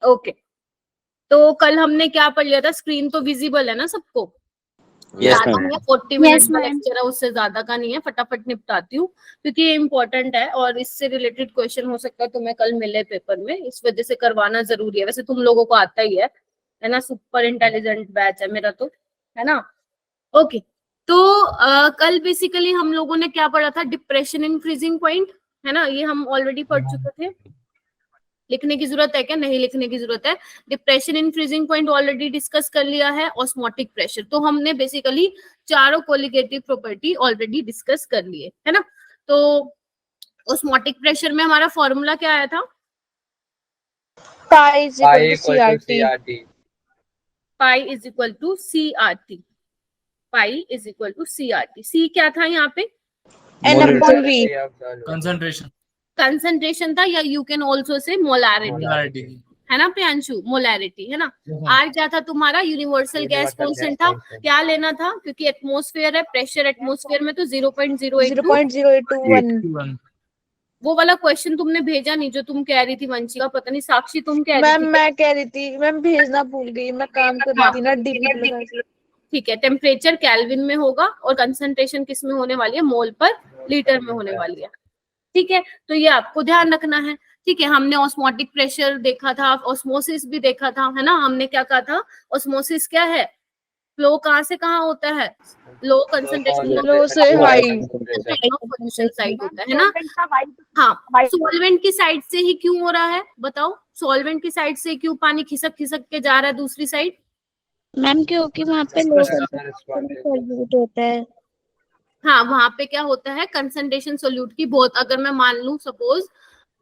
Okay, तो कल हमने क्या पढ़ लिया था? स्क्रीन तो विजिबल है ना सबको? याद नहीं है, 40 मिनट का लेक्चर है, उससे ज्यादा का नहीं है, फटाफट निपटाती हूँ क्योंकि ये इंपॉर्टेंट है और इससे रिलेटेड क्वेश्चन हो सकता है तुम्हें कल मिले पेपर में, इस वजह से करवाना जरूरी है। वैसे तुम लोगों को आता ही है ना, सुपर इंटेलिजेंट बैच है मेरा तो, है ना। ओके, तो कल बेसिकली हम लोगों ने क्या पढ़ा था? डिप्रेशन इन फ्रीजिंग पॉइंट, है ना, ये हम ऑलरेडी पढ़ चुके थे। लिखने की जरूरत है क्या? नहीं लिखने की जरूरत है। Depression in freezing point already discuss कर लिया है। ऑस्मोटिक प्रेशर, तो हमने बेसिकली चारों कोलिगेटिव प्रॉपर्टी ऑलरेडी डिस्कस कर लिए, है ना। तो ऑस्मोटिक प्रेशर में हमारा फॉर्मूला क्या आया था? Pi is equal to CRT। Pi is equal to CRT। Pi is equal to CRT। C क्या था यहाँ पे? N/V। कंसंट्रेशन, कंसंट्रेशन था, या you can also say molarity, है ना प्रियांशु, मोलैरिटी, है ना। आर क्या था तुम्हारा? यूनिवर्सल गैस कांस्टेंट था। क्या लेना था? क्योंकि एटमॉस्फेयर है, प्रेशर एटमॉस्फेयर में तो 0.0821। वो वाला क्वेश्चन तुमने भेजा नहीं जो तुम कह रही थी वंशिका, पता नहीं साक्षी तुम कह रही थी। मैं कह रही थी, मैम भेजना भूल गई, मैं काम कर रही थी ना डिग्री। ठीक है, टेम्परेचर केल्विन में होगा और कंसंट्रेशन किस में होने वाली है? मोल पर लीटर में होने वाली है। ठीक है, तो ये आपको ध्यान रखना है। ठीक है, हमने ऑस्मोटिक प्रेशर देखा था, ऑस्मोसिस भी देखा था, है ना। हमने क्या कहा था? ऑस्मोसिस क्या है? फ्लो कहाँ से कहाँ होता है? लो कंसंट्रेशन लो से हाई पोल्यूशन साइड होता है ना। हाँ, सॉल्वेंट की साइड से ही क्यों हो रहा है बताओ? सॉल्वेंट की साइड से क्यों पानी खिसक खिसक के जा रहा है दूसरी साइड? मैम क्योंकि वहाँ पे लो सॉल्यूट होता है। हाँ, वहां पे क्या होता है? कंसंट्रेशन सोल्यूट की बहुत, अगर मैं मान लूं सपोज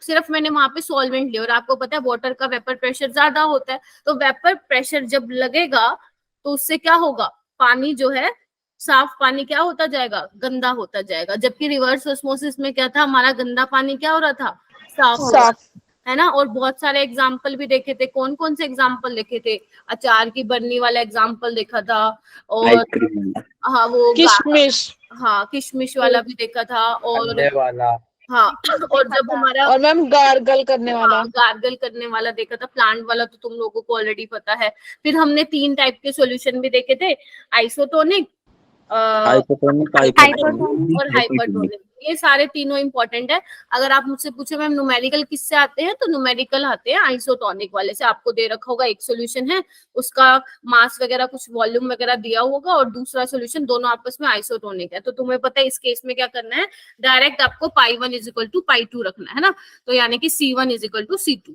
सिर्फ मैंने वहां पे सॉल्वेंट लिया और आपको पता है वाटर का वेपर प्रेशर ज्यादा होता है, तो वेपर प्रेशर जब लगेगा तो उससे क्या होगा? पानी जो है, साफ पानी क्या होता जाएगा? गंदा होता जाएगा। जबकि रिवर्स ऑस्मोसिस में क्या था? हमारा गंदा पानी क्या हो रहा था? साफ, है ना। और बहुत सारे एग्जाम्पल भी देखे थे। कौन कौन से एग्जाम्पल देखे थे? अचार की बर्नी वाला एग्जाम्पल देखा था, और हाँ वो किशमिश, हाँ किशमिश वाला भी देखा था, और वाला, हाँ और जब हमारा, और मैम गार्गल करने वाला, गार्गल करने वाला देखा था। प्लांट वाला तो तुम लोगों को ऑलरेडी पता है। फिर हमने 3 टाइप के सॉल्यूशन भी देखे थे, आइसोटोनिक, हाइपोटोनिक और हाइपरटोनिक। ये सारे तीनों इंपॉर्टेंट है। अगर आप मुझसे पूछे मैम न्यूमेरिकल किससे आते हैं, तो न्यूमेरिकल आते हैं आइसोटोनिक वाले से। आपको दे रखा होगा एक सॉल्यूशन है, उसका मास वगैरह कुछ वॉल्यूम वगैरह दिया होगा, और दूसरा सॉल्यूशन, दोनों आपस में आइसोटोनिक है। तो तुम्हें पता है इस केस में क्या करना है? डायरेक्ट आपको पाई1 इज इक्वल टू पाई2 रखना है ना। तो यानी कि C1 is equal to C2,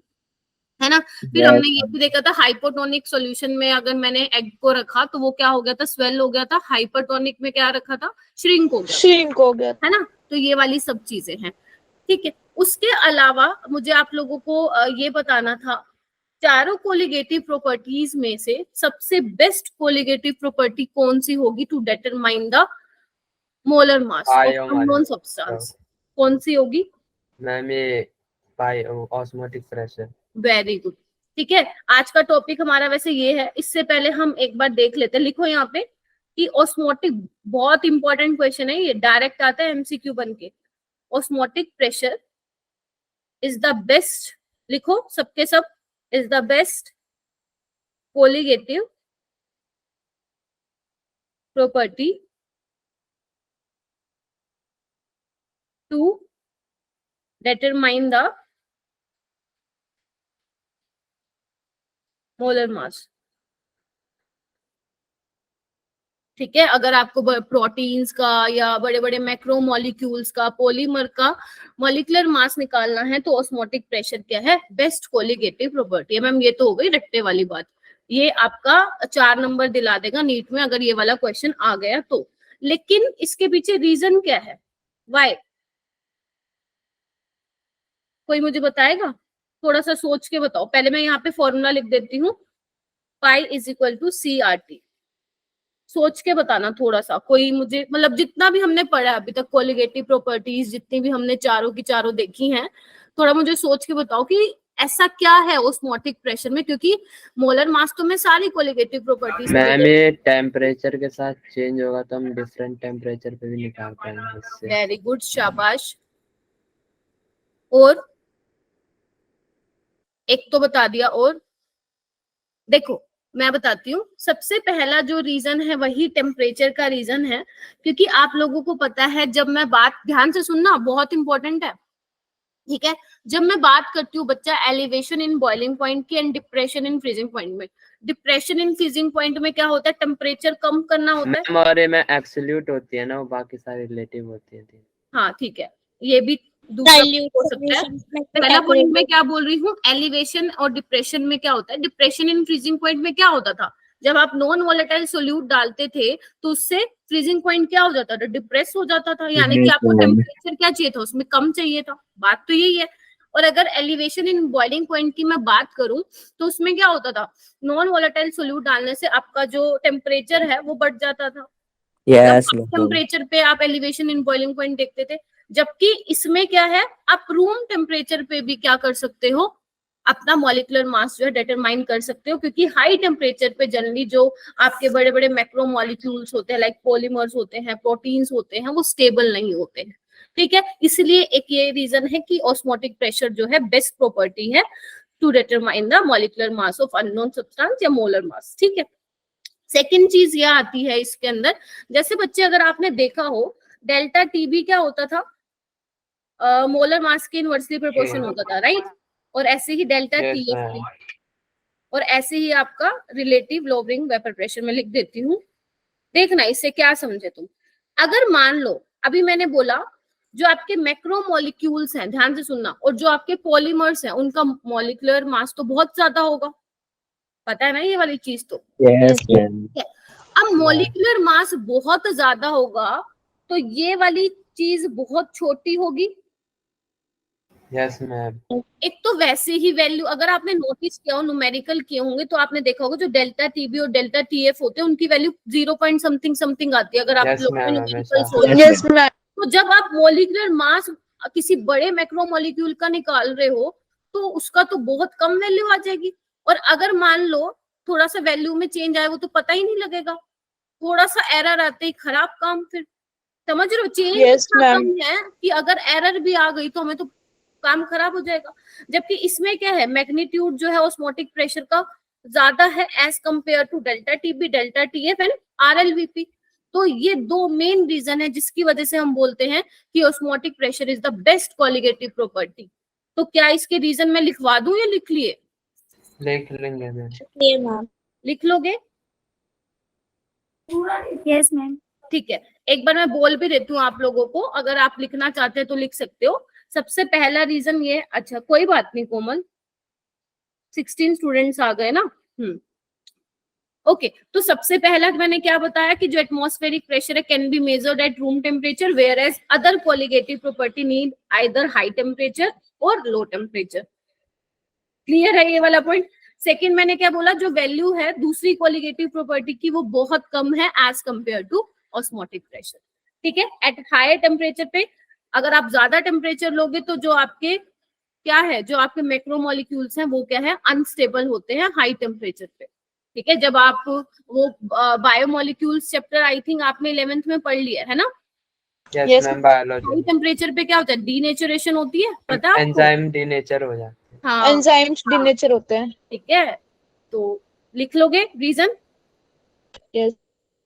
है ना। फिर हमने ये भी देखा था हाइपोटोनिक सॉल्यूशन में अगर मैंने एग को रखा तो वो क्या हो गया था? स्वेल हो गया था। हाइपरटोनिक में क्या रखा था? श्रिंक हो गया, है ना। तो ये वाली सब चीजें हैं, ठीक है। उसके अलावा मुझे आप लोगों को ये बताना था, चारों कोलिगेटिव प्रॉपर्टीज में से सबसे बेस्ट कोलिगेटिव प्रॉपर्टी कौन सी होगी to determine the molar mass of unknown substance? कौन सी होगी मैम? ये ऑस्मोटिक प्रेशर। वेरी गुड, ठीक है। आज का टॉपिक हमारा वैसे ये है। इससे पहले हम एक बार देख लेते हैं, लिखो यहाँ पे कि ऑस्मोटिक, बहुत इंपॉर्टेंट क्वेश्चन है ये, डायरेक्ट आता है MCQ बन के। Osmotic pressure is the best, लिखो सबके सब, is the best colligative property to determine the molar mass. ठीक है, अगर आपको प्रोटीन्स का या बड़े बड़े मैक्रो मॉलिक्यूल्स का, पॉलीमर का मॉलिक्यूलर मास निकालना है तो ऑस्मोटिक प्रेशर क्या है? बेस्ट कोलिगेटिव प्रॉपर्टी है। मैम ये तो हो गई रट्टे वाली बात, ये आपका 4 नंबर दिला देगा नीट में अगर ये वाला क्वेश्चन आ गया तो। लेकिन इसके पीछे रीजन क्या है? वाई? कोई मुझे बताएगा? थोड़ा सा सोच के बताओ। पहले मैं यहाँ पे फॉर्मूला लिख देती हूँ, pi is equal to CRT। सोच के बताना थोड़ा सा। कोई मुझे, मतलब जितना भी हमने पढ़ा अभी तक कोलिगेटिव प्रॉपर्टीज, जितनी भी हमने चारों की चारों देखी हैं, थोड़ा मुझे सोच के बताओ कि ऐसा क्या है ऑस्मोटिक प्रेशर में। क्योंकि मोलर मास तो मैं सारी कोलिगेटिव प्रॉपर्टीज, मैम ये टेम्परेचर के साथ चेंज होगा तो हम डिफरेंट टेम्परेचर पे भी निकाल पाएंगे इससे। वेरी गुड, शाबाश। और एक तो बता दिया, और देखो मैं बताती हूँ, सबसे पहला जो रीजन है वही टेम्परेचर का रीजन है, क्योंकि आप लोगों को पता है, जब मैं बात, ध्यान से सुनना, बहुत इंपॉर्टेंट है, ठीक है। जब मैं बात करती हूँ बच्चा एलिवेशन इन बॉइलिंग पॉइंट की and depression in freezing point में, डिप्रेशन इन फ्रीजिंग पॉइंट में क्या होता है, टेम्परेचर कम करना होता है। मैम और में एब्सोल्यूट होती है ना, वो बाकी सारी रिलेटिव होती है। हाँ ठीक है, ये भी दूसरा डाइल्यूट हो सकता है। सॉल्यूशंस में पहला पॉइंट में क्या बोल रही हूँ, एलिवेशन और डिप्रेशन में क्या होता है, डिप्रेशन इन फ्रीजिंग पॉइंट में क्या होता था, जब आप नॉन वोलेटाइल सोल्यूट डालते थे तो उससे फ्रीजिंग पॉइंट क्या हो जाता था, डिप्रेस हो जाता था, यानी कि आपको टेम्परेचर क्या चाहिए था, उसमें कम चाहिए था, बात तो यही है। और अगर एलिवेशन इन बॉइलिंग पॉइंट की मैं बात करूं तो उसमें क्या होता था, नॉन वोलेटाइल सोल्यूट डालने से आपका जो टेम्परेचर है वो बढ़ जाता था, टेम्परेचर पे आप एलिवेशन इन बॉइलिंग पॉइंट देखते थे। जबकि इसमें क्या है, आप रूम टेम्परेचर पे भी क्या कर सकते हो, अपना मॉलिक्यूलर मास जो है डिटरमाइन कर सकते हो, क्योंकि हाई टेम्परेचर पे जनरली जो आपके बड़े बड़े मैक्रो मॉलिक्यूल्स होते हैं, लाइक पॉलीमर्स होते हैं, प्रोटीन्स होते हैं, वो स्टेबल नहीं होते हैं, ठीक है। इसलिए एक ये रीजन है कि ऑस्मोटिक प्रेशर जो है बेस्ट प्रॉपर्टी है to determine the molecular mass of unknown substance या मोलर मास, ठीक है। सेकेंड चीज यह आती है इसके अंदर, जैसे बच्चे अगर आपने देखा हो डेल्टा टी भी क्या होता था, मोलर मास के इनवर्सली प्रोपोर्शन होता था, राइट। और ऐसे ही डेल्टा टी एफ, और ऐसे ही आपका रिलेटिव लोअरिंग वेपर प्रेशर में लिख देती हूँ। देखना इससे क्या समझे तुम, अगर मान लो अभी मैंने बोला जो आपके मैक्रो मॉलिक्यूल्स हैं, ध्यान से सुनना, और जो आपके पॉलीमर्स हैं उनका मॉलिक्यूलर मास तो बहुत ज्यादा होगा, पता है ना ये वाली चीज तो। Yes ma'am. अब मॉलिक्यूलर मास बहुत ज्यादा होगा तो ये वाली चीज बहुत छोटी होगी। Yes ma'am. एक तो वैसे ही वैल्यू अगर आपने नोटिस किया हो, न्यूमेरिकल किए होंगे तो आपने देखा होगा जो डेल्टा टीबी और डेल्टा टीएफ होते हैं उनकी वैल्यू 0 पॉइंट समथिंग समथिंग आती है, अगर आप Yes, लोग ma'am, न्यूमेरिकल हमेशा। सोच। Yes ma'am. तो जब आप मॉलिक्यूलर मास किसी बड़े मैक्रो मॉलिक्यूल का निकाल रहे हो तो उसका तो बहुत कम वैल्यू आ जाएगी, और अगर मान लो थोड़ा सा वैल्यू में चेंज आए वो तो पता ही नहीं लगेगा, थोड़ा सा एरर आते ही खराब काम, फिर समझ रहे हो, चेंज Yes, इतना ma'am. कम है कि अगर एरर भी आ गई तो हमें तो काम खराब हो जाएगा। जबकि इसमें क्या है, मैग्नीट्यूड जो है ऑस्मोटिक प्रेशर का ज्यादा है as compare to delta TB, delta TF and RLVP. तो ये दो मेन रीजन है जिसकी वजह से हम बोलते हैं कि osmotic pressure is the best colligative property. तो क्या इसके रीजन मैं लिखवा दूं या लिख लिए? लिख लेंगे मैम। मैम। लिख लोगे? Yes ma'am. ठीक है, एक बार मैं बोल भी देती हूँ आप लोगों को, अगर आप लिखना चाहते हैं तो लिख सकते हो। सबसे पहला रीजन ये, अच्छा कोई बात नहीं कोमल, 16 स्टूडेंट्स आ गए ना। ओके, तो सबसे पहला मैंने क्या बताया कि जो एटमॉस्फेरिक प्रेशर है can be measured at room temperature, whereas other colligative property need either high temperature और लो टेम्परेचर। क्लियर है ये वाला पॉइंट? सेकेंड मैंने क्या बोला, जो वैल्यू है दूसरी कोलिगेटिव प्रॉपर्टी की वो बहुत कम है as compare to osmotic pressure, ठीक है। एट हायर टेम्परेचर पे अगर आप ज्यादा टेम्परेचर लोगे तो जो आपके क्या है, जो आपके मैक्रोमोलिक्यूल्स हैं वो क्या है, अनस्टेबल होते हैं हाई टेम्परेचर पे, ठीक है। जब आप वो बायोमोलिक्यूल्स चैप्टर आई थिंक आपने 11th में पढ़ लिया है ना। Yes ma'am, biology. High temperature पे क्या होता है, डीनेचुरेशन होती है, पता है आपको? एंजाइम डीनेचर हो जाते हैं। हाँ एंजाइम्स डिनेचर होते हैं। ठीक है, तो लिख लोगे रीजन? यस।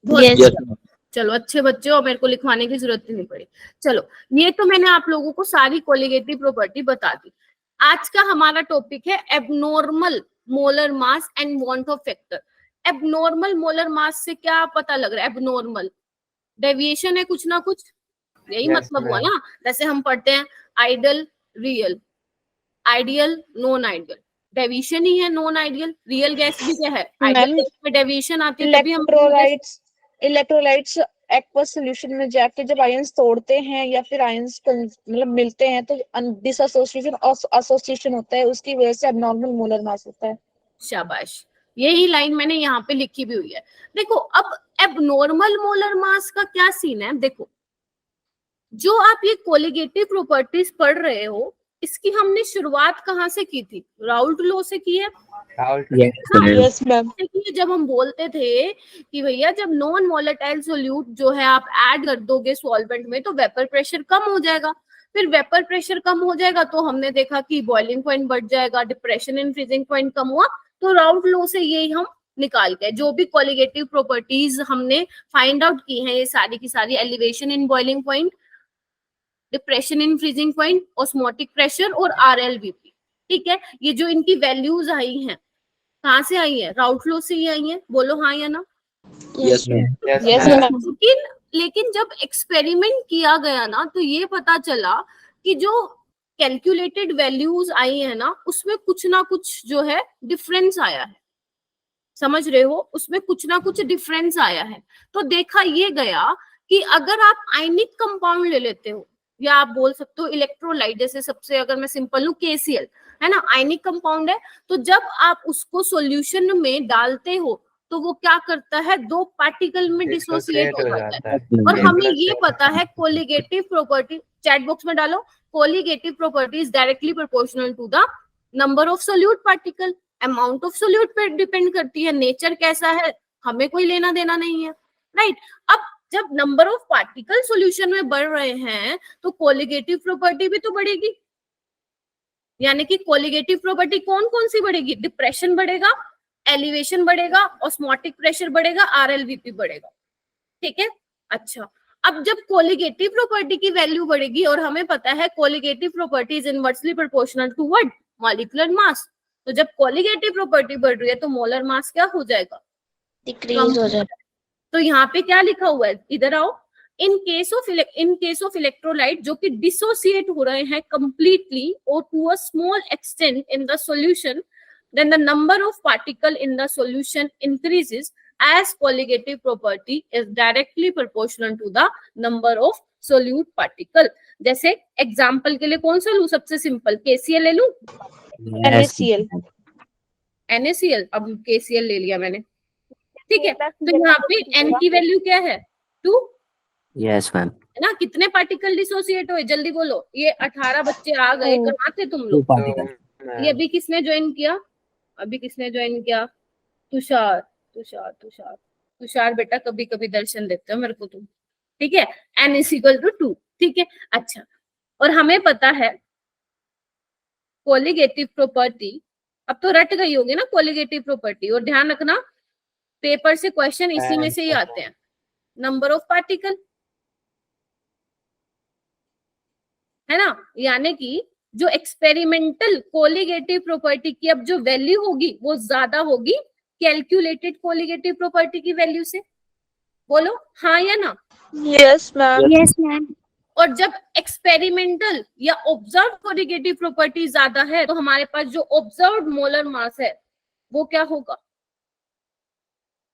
बहुत चलो अच्छे बच्चे हो, मेरे को लिखवाने की जरूरत ही नहीं पड़ी। चलो ये तो मैंने आप लोगों को सारी कोलिगेटिव प्रॉपर्टी बता दी। आज का हमारा टॉपिक है abnormal molar mass and want of factor. Abnormal molar mass से क्या पता लग रहा है? एबनॉर्मल डेविएशन है कुछ ना कुछ, यही Yes, मतलब हुआ ma'am. ना। जैसे हम पढ़ते हैं ideal real, ideal non ideal, deviation ही है नॉन आइडियल। रियल गैस भी क्या है, आइडियल गैस में डेविएशन आती है, तभी हम इलेक्ट्रोलाइट्स एक्वस सॉल्यूशन में जाके जब आयंस तोड़ते हैं या फिर आयंस मतलब मिलते हैं तो डिसएसोसिएशन एसोसिएशन होता है, उसकी वजह से एबनॉर्मल मोलर मास होता है। शाबाश, यही लाइन मैंने यहाँ पे लिखी भी हुई है। देखो अब एबनॉर्मल मोलर मास का क्या सीन है, देखो जो आप ये कोलिगेटिव प्रॉपर्टीज पढ़ रहे हो इसकी हमने शुरुआत कहाँ से की थी? राउल्ट लॉ से की है। Yes ma'am. जब हम बोलते थे कि भैया जब नॉन वोलेटाइल सोल्यूट जो है आप ऐड कर दोगे सॉल्वेंट में तो वेपर प्रेशर कम हो जाएगा, फिर वेपर प्रेशर कम हो जाएगा तो हमने देखा कि बॉइलिंग पॉइंट बढ़ जाएगा, डिप्रेशन इन फ्रीजिंग पॉइंट कम हुआ तो राउट लॉ से ये हम निकाल के जो भी कोलिगेटिव प्रॉपर्टीज हमने फाइंड आउट की हैं, ये सारी की सारी elevation in boiling point, depression in freezing point, osmotic pressure और RLVP, ठीक है, ये जो इनकी वैल्यूज आई हैं कहाँ से आई है? राउट लॉ से ही आई है, बोलो हाँ या ना? Yes yes ma'am. लेकिन जब एक्सपेरिमेंट किया गया ना तो ये पता चला कि जो कैलकुलेटेड वैल्यूज आई है ना उसमें कुछ ना कुछ जो है डिफरेंस आया है, समझ रहे हो, उसमें कुछ ना कुछ डिफरेंस आया है। तो देखा ये गया कि अगर आप आयनिक कंपाउंड ले लेते हो या आप बोल सकते हो इलेक्ट्रोलाइट, जैसे सबसे अगर मैं सिंपल लूं KCl है ना, आयनिक कंपाउंड है, तो जब आप उसको सॉल्यूशन में डालते हो तो वो क्या करता है, दो पार्टिकल में डिसोसिएट हो जाता है। और हमें ये पता है कोलिगेटिव प्रॉपर्टी, चैट बॉक्स में डालो, colligative property is directly proportional to the number of solute particle, amount of solute पे डिपेंड करती है, नेचर कैसा है हमें कोई लेना देना नहीं है, राइट। अब जब नंबर ऑफ पार्टिकल सॉल्यूशन में बढ़ रहे हैं तो कोलिगेटिव प्रॉपर्टी भी तो बढ़ेगी, यानी कि कोलिगेटिव प्रॉपर्टी कौन कौन सी बढ़ेगी, डिप्रेशन बढ़ेगा, एलिवेशन बढ़ेगा, ऑस्मोटिक प्रेशर बढ़ेगा, RLVP बढ़ेगा, ठीक है। अच्छा, अब जब कोलिगेटिव प्रॉपर्टी की वैल्यू बढ़ेगी और हमें पता है colligative property is inversely proportional to what, molecular mass, तो जब कोलिगेटिव प्रॉपर्टी बढ़ रही है तो मोलर मास क्या हो जाएगा, डिक्रीज हो जाता तो यहाँ पे क्या लिखा हुआ है, इधर आओ, इन केस ऑफ इलेक्ट्रोलाइट जो कि डिसोसिएट हो रहे हैं कंप्लीटली और to a small extent in the solution, then the number of particle in the solution increases as colligative property is directly proportional to the number of solute particle। जैसे example के लिए कौन सा लूं, सबसे सिंपल KCl ले लूं, NaCl। NaCl, अब KCl ले लिया मैंने, ठीक है। तो यहाँ पे N की वैल्यू क्या है, 2, यस मैम, है ना, कितने पार्टिकल डिसोसिएट हुए जल्दी बोलो, ये 18 बच्चे आ गए, कहाँ थे तुम लोग, ये अभी किसने ज्वाइन किया, अभी किसने ज्वाइन किया, तुषार, तुषार तुषार तुषार बेटा कभी कभी दर्शन देते हो मेरे को तुम, ठीक है, N इज इक्वल टू 2, ठीक है। अच्छा, और हमें पता है कोलिगेटिव प्रॉपर्टी, अब तो रट गई होगी ना कोलिगेटिव प्रॉपर्टी, और ध्यान रखना पेपर से क्वेश्चन इसी में से ही आते हैं, नंबर ऑफ पार्टिकल, है ना, यानी कि जो एक्सपेरिमेंटल कोलिगेटिव प्रॉपर्टी की अब जो वैल्यू होगी वो ज्यादा होगी कैलकुलेटेड कोलिगेटिव प्रॉपर्टी की वैल्यू से, बोलो हाँ या ना? Yes ma'am. Yes ma'am. और जब एक्सपेरिमेंटल या ऑब्जर्व कोलिगेटिव प्रॉपर्टी ज्यादा है तो हमारे पास जो ऑब्जर्व मोलर मास है वो क्या होगा,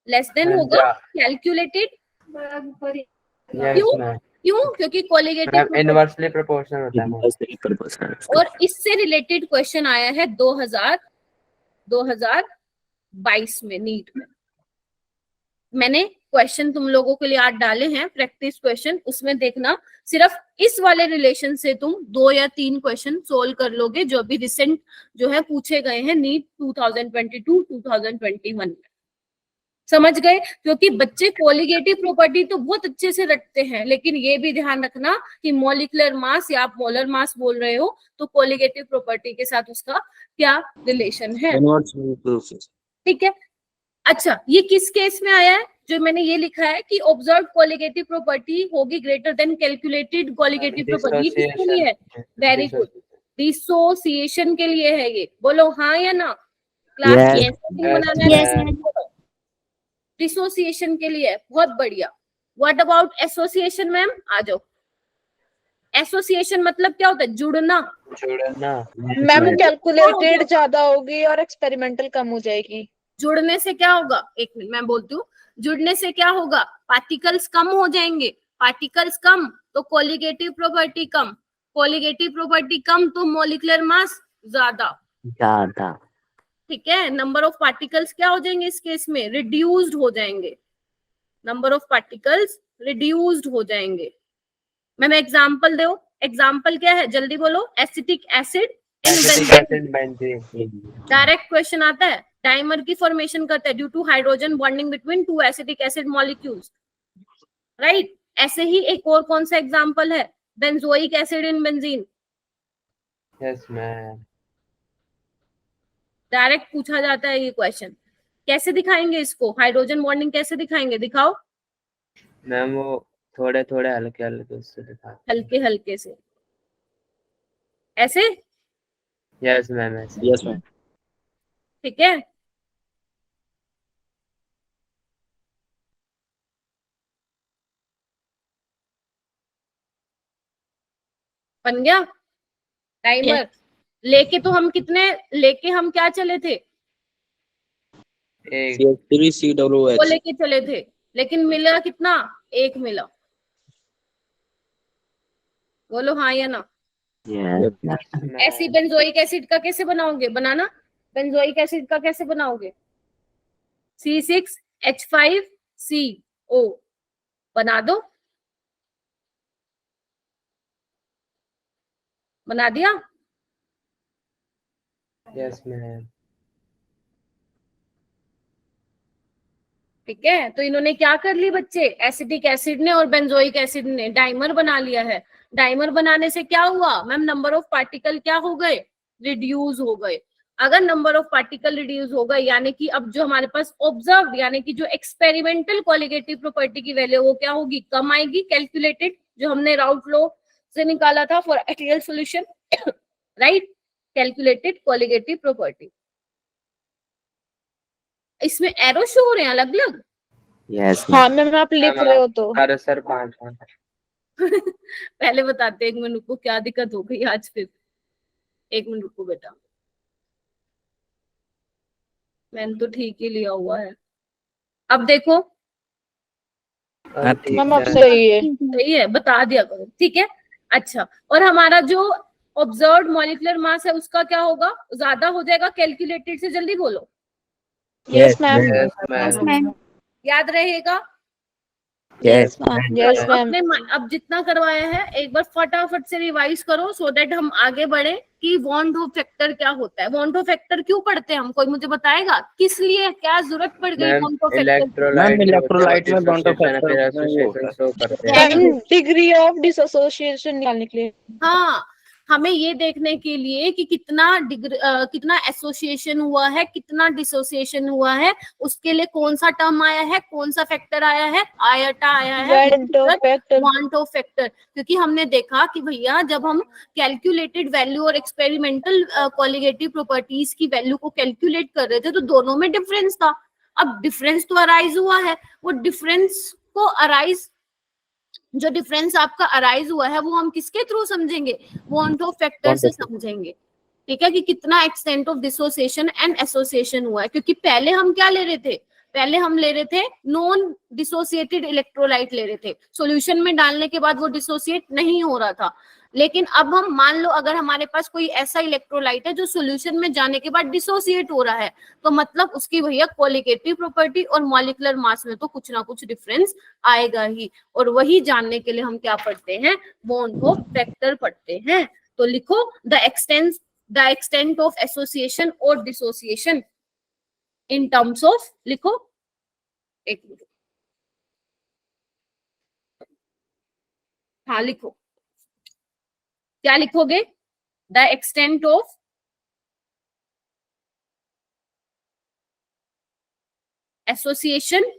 लेस देन होगा कैलकुलेटेड, क्यों, क्योंकि कोलिगेटिव इनवर्सली प्रोपोर्शनल होता है। और इससे रिलेटेड क्वेश्चन आया है 2022 में नीट में, मैंने क्वेश्चन तुम लोगों के लिए आज डाले हैं प्रैक्टिस क्वेश्चन, उसमें देखना सिर्फ इस वाले रिलेशन से तुम 2 या 3 क्वेश्चन सोल्व कर लोगे जो अभी रिसेंट जो है पूछे गए हैं नीट 2022-2021 में, समझ गए? क्योंकि बच्चे कोलिगेटिव प्रॉपर्टी तो बहुत अच्छे से रटते हैं, लेकिन ये भी ध्यान रखना कि मॉलिक्यूलर मास या आप मोलर मास बोल रहे हो तो कोलिगेटिव प्रॉपर्टी के साथ उसका क्या रिलेशन है, ठीक है। अच्छा, ये किस केस में आया है, जो मैंने ये लिखा है कि ऑब्जर्व कोलिगेटिव प्रॉपर्टी होगी greater than calculated colligative property, किसके लिए है, वेरी गुड, डिसोसिएशन के लिए है ये, बोलो हाँ या ना, क्लास बनाना है डिसोसिएशन के लिए, बहुत बढ़िया। व्हाट अबाउट एसोसिएशन मैम, आ जाओ, एसोसिएशन मतलब क्या होता है, जुड़ना, मैम कैलकुलेटेड ज्यादा होगी और एक्सपेरिमेंटल कम हो जाएगी। जुड़ने से क्या होगा, एक मिनट मैं बोलती हूँ, जुड़ने से क्या होगा, पार्टिकल्स कम हो जाएंगे, पार्टिकल्स कम तो कोलिगेटिव प्रॉपर्टी कम, कोलिगेटिव प्रॉपर्टी कम तो मॉलिक्यूलर मास ज्यादा, ठीक है। नंबर ऑफ पार्टिकल्स क्या हो जाएंगे इस केस में, रिड्यूस्ड हो जाएंगे, नंबर ऑफ पार्टिकल्स रिड्यूस्ड हो जाएंगे। मैम एग्जांपल दो, एग्जांपल क्या है जल्दी बोलो, acetic acid in benzene, direct question आता है, डाइमर की फॉर्मेशन करता है due to hydrogen bonding between 2 acetic acid molecules, right. ऐसे ही एक और कौन सा एग्जांपल है, benzoic acid in benzene, yes ma'am, direct पूछा जाता है ये क्वेश्चन। कैसे दिखाएंगे इसको, हाइड्रोजन बॉन्डिंग कैसे दिखाएंगे, दिखाओ। मैम वो थोड़े थोड़े हल्के हल्के उससे दिखाते हैं। हल्के हल्के से, ऐसे, यस मैम ऐसे। Yes ma'am. ठीक है। बन गया टाइमर। लेके तो हम कितने, लेके हम क्या चले थे, एक CH3COOH। वो लेके चले थे, लेकिन मिला कितना, एक मिला। बोलो हाँ या ना। ऐसी बेंजोइक एसिड का कैसे बनाओगे, बनाना, बेंजोइक एसिड का कैसे बनाओगे, C6H5CO बना दो, बना दिया। Yes ma'am. ठीक है, तो इन्होंने क्या कर ली बच्चे, एसिटिक एसिड ने और बेंजोइक एसिड ने डाइमर बना लिया है। डाइमर बनाने से क्या हुआ मैम, नंबर ऑफ पार्टिकल क्या हो गए, रिड्यूस हो गए। अगर नंबर ऑफ पार्टिकल रिड्यूस हो गए, यानी कि अब जो हमारे पास ऑब्जर्व, यानी कि जो एक्सपेरिमेंटल कोलिगेटिव प्रॉपर्टी की वैल्यू वो क्या होगी, कम आएगी, कैलकुलेटेड, जो हमने राउट लॉ से निकाला था for ideal solution, right, calculated colligative property. इसमें एरो शो हो रहे हैं अलग अलग। यस हाँ मैम, आप लिख रहे हो तो अरे सर 5 पहले बताते, एक मिनट रुको, क्या दिक्कत हो गई आज फिर, एक मिनट रुको बेटा, मैंने तो ठीक ही लिया हुआ है। अब देखो, मैम आप सही है। सही है, बता दिया करो, ठीक है। अच्छा, और हमारा जो ऑब्जर्व्ड मॉलिक्यूलर मास है उसका क्या होगा, ज्यादा हो जाएगा कैलकुलेटेड से, जल्दी बोलो। Yes ma'am. Yes ma'am. याद रहेगा। Yes yes ma'am. अब जितना करवाया है एक बार फटाफट से रिवाइज करो, सो दैट हम आगे बढ़े कि वॉन डो फैक्टर क्या होता है। वॉन डो फैक्टर क्यों पढ़ते हैं हम, कोई मुझे बताएगा, किस लिए, क्या जरूरत पड़ गई वॉन डो फैक्टर। इलेक्ट्रोलाइट में bond of factor association show करते हैं। डिग्री ऑफ डिसोसिएशन निकालने के लिए। हाँ, हमें ये देखने के लिए कि कितना कितना एसोसिएशन हुआ है, कितना डिसोसिएशन हुआ है, उसके लिए कौन सा टर्म आया है, कौन सा फैक्टर आया है, आयटा आया है, वॉन डो फैक्टर। क्योंकि हमने देखा कि भैया जब हम कैलकुलेटेड वैल्यू और एक्सपेरिमेंटल कोलिगेटिव प्रॉपर्टीज की वैल्यू को कैलकुलेट कर रहे थे तो दोनों में डिफरेंस था। अब डिफरेंस तो अराइज हुआ है, वो डिफरेंस को अराइज, जो डिफरेंस आपका अराइज हुआ है वो हम किसके थ्रू समझेंगे, वॉन डो फैक्टर से समझेंगे। ठीक है, कि कितना extent of dissociation and association हुआ है। क्योंकि पहले हम क्या ले रहे थे, पहले हम ले रहे थे नॉन डिसोसिएटेड इलेक्ट्रोलाइट ले रहे थे, सॉल्यूशन में डालने के बाद वो डिसोसिएट नहीं हो रहा था। लेकिन अब हम मान लो अगर हमारे पास कोई ऐसा इलेक्ट्रोलाइट है जो सॉल्यूशन में जाने के बाद डिसोसिएट हो रहा है, तो मतलब उसकी भैया क्वालिटेटिव प्रॉपर्टी और मॉलिक्यूलर मास में तो कुछ ना कुछ डिफरेंस आएगा ही। और वही जानने के लिए हम क्या पढ़ते हैं, वॉन डो फैक्टर पढ़ते हैं। तो लिखो द एक्सटेंट ऑफ एसोसिएशन और डिसोसिएशन इन टर्म्स ऑफ, लिखो, एक मिनट, हाँ लिखो, क्या लिखोगे, द एक्सटेंट ऑफ एसोसिएशन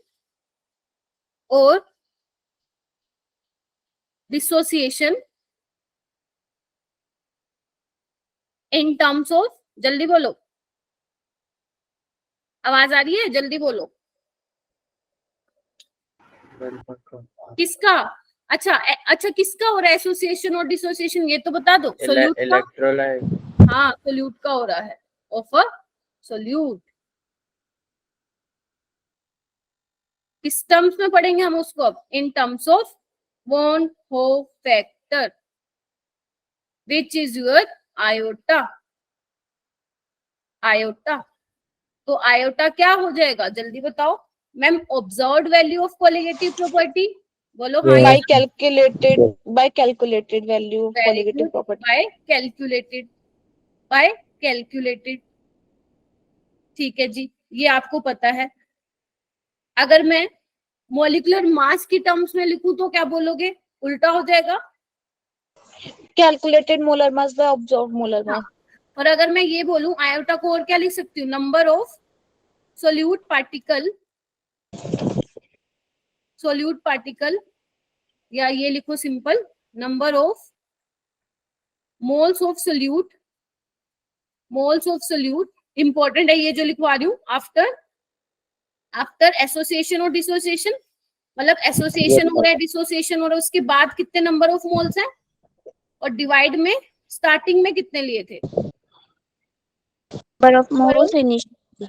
और डिसोसिएशन इन टर्म्स ऑफ, जल्दी बोलो, आवाज आ रही है, जल्दी बोलो, किसका, अच्छा अच्छा किसका हो रहा है एसोसिएशन और डिसोसिएशन, ये तो बता दो। सोल्यूट का, इलेक्ट्रोलाइट, हाँ सोल्यूट का हो रहा है, ऑफ अ सोल्यूट। किस टर्म्स में पढ़ेंगे हम उसको अब, इन टर्म्स ऑफ वॉन हो factor which is your iota. Iota, तो आयोटा क्या हो जाएगा, जल्दी बताओ ma'am, observed value of colligative property, बोलो हाँ, bye calculated value of colligative property, bye calculated. ठीक है जी, ये आपको पता है। अगर मैं मॉलिक्यूलर मास की टर्म्स में लिखूं तो क्या बोलोगे, उल्टा हो जाएगा। Calculated molar mass by observed molar mass. और अगर मैं ये बोलूं आयोटा को और क्या लिख सकती हूँ, नंबर ऑफ सोल्यूट पार्टिकल, या ये लिखो simple, number of moles of solute, important है ये जो लिखवा रही हूँ, आफ्टर एसोसिएशन और डिसोसिएशन, मतलब एसोसिएशन हो रहा है, डिसोसिएशन हो रहा है, उसके बाद कितने नंबर ऑफ मोल्स हैं, और डिवाइड में स्टार्टिंग में कितने लिए थे। Number of moles initial.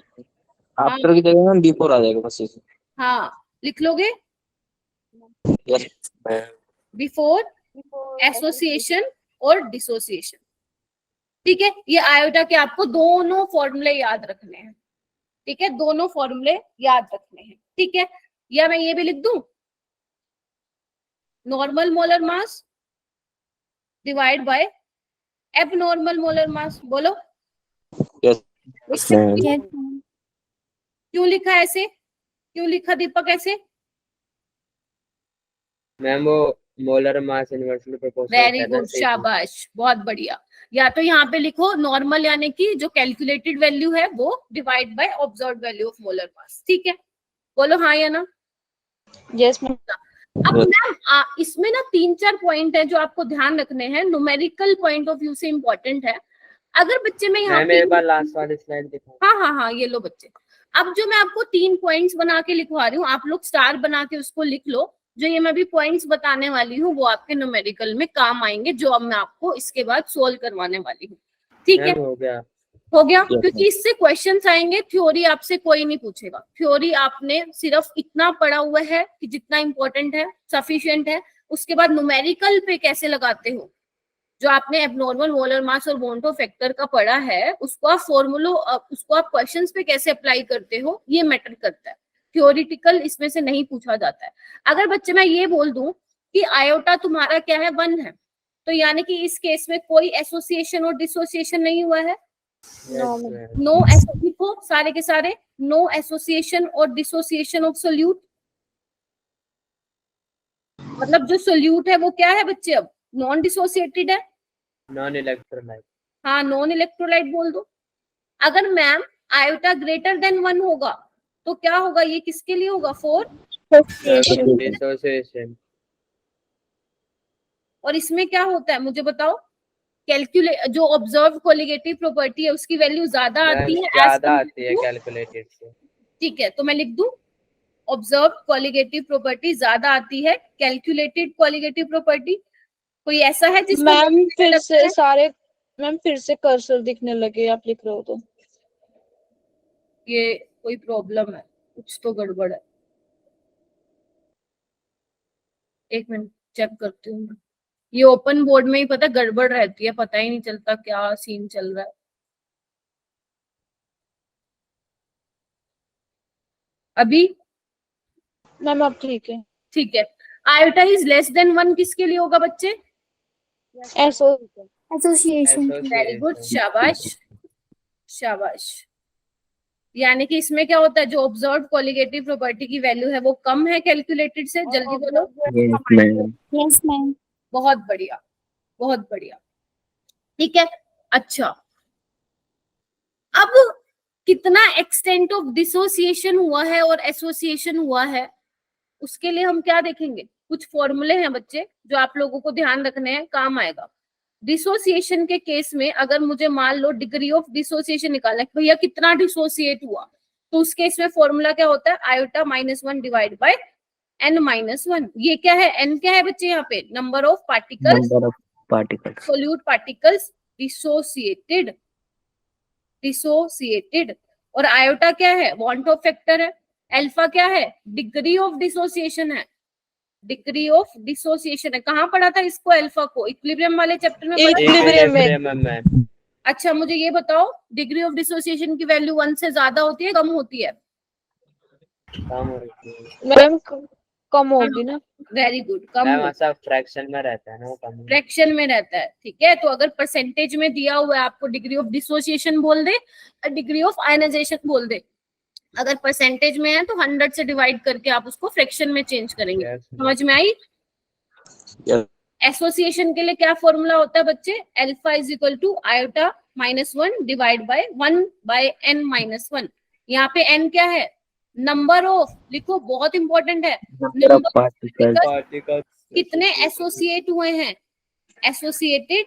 After की जगह में बिफोर आ जाएगा बस इसे। हाँ लिख लोगे, यस मैम। बिफोर एसोसिएशन और डिसोसिएशन। ठीक है, ये आयोटा के आपको दोनों फॉर्मूले याद रखने हैं। ठीक है, दोनों फॉर्मूले याद रखने हैं। ठीक है, या मैं ये भी लिख दूं, normal molar mass divide by abnormal molar mass. बोलो यस मैम। क्यों लिखा ऐसे, क्यों लिखा दीपक ऐसे? मैम वो molar mass inversely proportional very good, शाबाश, बहुत बढ़िया। या तो यहाँ पे लिखो नॉर्मल, यानी कि जो कैलकुलेटेड वैल्यू है वो divide by observed value of molar mass. ठीक है, बोलो हाँ या ना। Yes ma'am. अब मैम इसमें ना 3-4 पॉइंट है जो आपको ध्यान रखने हैं, न्यूमेरिकल पॉइंट ऑफ व्यू से इम्पोर्टेंट है। अगर बच्चे में यहाँ पे एक बार लास्ट वाली स्लाइड दिखाओ। हाँ ये लो बच्चे, अब जो मैं आपको 3 पॉइंट्स बना के लिखवा रही हूँ, आप लोग स्टार बना के उसको लिख लो। जो ये मैं भी पॉइंट्स बताने वाली हूँ वो आपके न्यूमेरिकल में काम आएंगे, जो अब मैं आपको इसके बाद सोल्व करवाने वाली हूँ। ठीक है, हो गया, क्योंकि इससे क्वेश्चंस आएंगे, थ्योरी आपसे कोई नहीं पूछेगा। थ्योरी आपने सिर्फ इतना पढ़ा हुआ है कि जितना इंपॉर्टेंट है, सफिशिएंट है। उसके बाद न्यूमेरिकल पे कैसे लगाते हो, जो आपने एबनॉर्मल मोलर मास और वॉन्टो फैक्टर का पढ़ा है, उसको आप उसको आप क्वेश्चंस पे कैसे अप्लाई करते हो, ये मैटर करता है। थ्योरिटिकल इसमें से नहीं पूछा जाता है। अगर बच्चे मैं ये बोल दूं कि आयोटा तुम्हारा क्या है, 1 है, तो यानी कि इस केस में कोई एसोसिएशन और डिसोसिएशन नहीं हुआ है। नो लिखो सारे के सारे, नो एसोसिएशन और डिसोसिएशन ऑफ सोल्यूट। मतलब जो सोल्यूट है वो क्या है बच्चे, अब नॉन डिसोसिएटेड है, नॉन इलेक्ट्रोलाइट। हाँ नॉन इलेक्ट्रोलाइट बोल दो। अगर मैम आयोटा ग्रेटर देन 1 होगा तो क्या होगा, ये किसके लिए होगा, 4 डिसोसिएशन। और इसमें क्या होता है मुझे बताओ, जो ऑब्जर्व कोलिगेटिव प्रॉपर्टी है उसकी वैल्यू ज्यादा आती है कैलकुलेटेड से। ठीक है, तो मैं लिख दूं ऑब्जर्व कोलिगेटिव प्रॉपर्टी ज्यादा आती है कैलकुलेटेड कोलिगेटिव प्रॉपर्टी। कोई ऐसा है जिसमें मैम फिर से कर्सर दिखने लगे, आप लिख रहे हो तो ये कोई प्रॉब्लम है, कुछ तो गड़बड़ है। एक मिनट चेक करती हूँ। ये ओपन बोर्ड में ही पता गड़बड़ रहती है, पता ही नहीं चलता क्या सीन चल रहा है। अभी मैम अब ठीक है। ठीक है, आयोटा इज लेस देन 1 किसके लिए होगा बच्चे, एसोसिएशन। वेरी गुड, शाबाश शाबाश। यानी कि इसमें क्या होता है, जो ऑब्जर्व्ड कोलिगेटिव प्रॉपर्टी की वैल्यू है वो कम है कैलकुलेटेड से। जल्दी बोलो। Yes ma'am. बहुत बढ़िया, बहुत बढ़िया। ठीक है, अच्छा अब कितना एक्सटेंट ऑफ डिसोसिएशन हुआ है और एसोसिएशन हुआ है, उसके लिए हम क्या देखेंगे, कुछ फॉर्मूले हैं बच्चे जो आप लोगों को ध्यान रखने हैं, काम आएगा। डिसोसिएशन के केस में अगर मुझे मान लो डिग्री ऑफ डिसोसिएशन निकालना है, भैया कितना डिसोसिएट हुआ, तो उस केस में फॉर्मूला क्या होता है, आयोटा -1 डिवाइड बाय n-1। ये क्या है, n क्या है बच्चे यहाँ पे, number of particles, solute particles dissociated. और आयोटा क्या है, वॉन्टो फैक्टर है। अल्फा क्या है, डिग्री ऑफ डिसोसिएशन है, डिग्री ऑफ डिसोसिएशन है। कहाँ पढ़ा था इसको, अल्फा को इक्विलिब्रियम वाले चैप्टर में इक्विलिब्रियम में। अच्छा मुझे ये बताओ, डिग्री ऑफ डिसोसिएशन की वैल्यू 1 से ज्यादा होती है, कम होती है? मैम कम होगी ना। वेरी गुड, कम फ्रैक्शन में रहता है ना, कम फ्रैक्शन में रहता है। ठीक है, तो अगर परसेंटेज में दिया हुआ है आपको डिग्री ऑफ डिसोसिएशन बोल दे, डिग्री ऑफ आयनाइजेशन बोल दे। अगर परसेंटेज में है तो 100 से डिवाइड करके आप उसको फ्रैक्शन में चेंज करेंगे। समझ में आई? एसोसिएशन के लिए क्या फॉर्मूला होता है बच्चे? Alpha is equal to iota -1 divide by 1/n-1। यहाँ पे n क्या है? नंबर ऑफ, लिखो बहुत इंपॉर्टेंट है, नंबर ऑफ पार्टिकल्स पार्टिकल्स कितने एसोसिएट हुए हैं, associated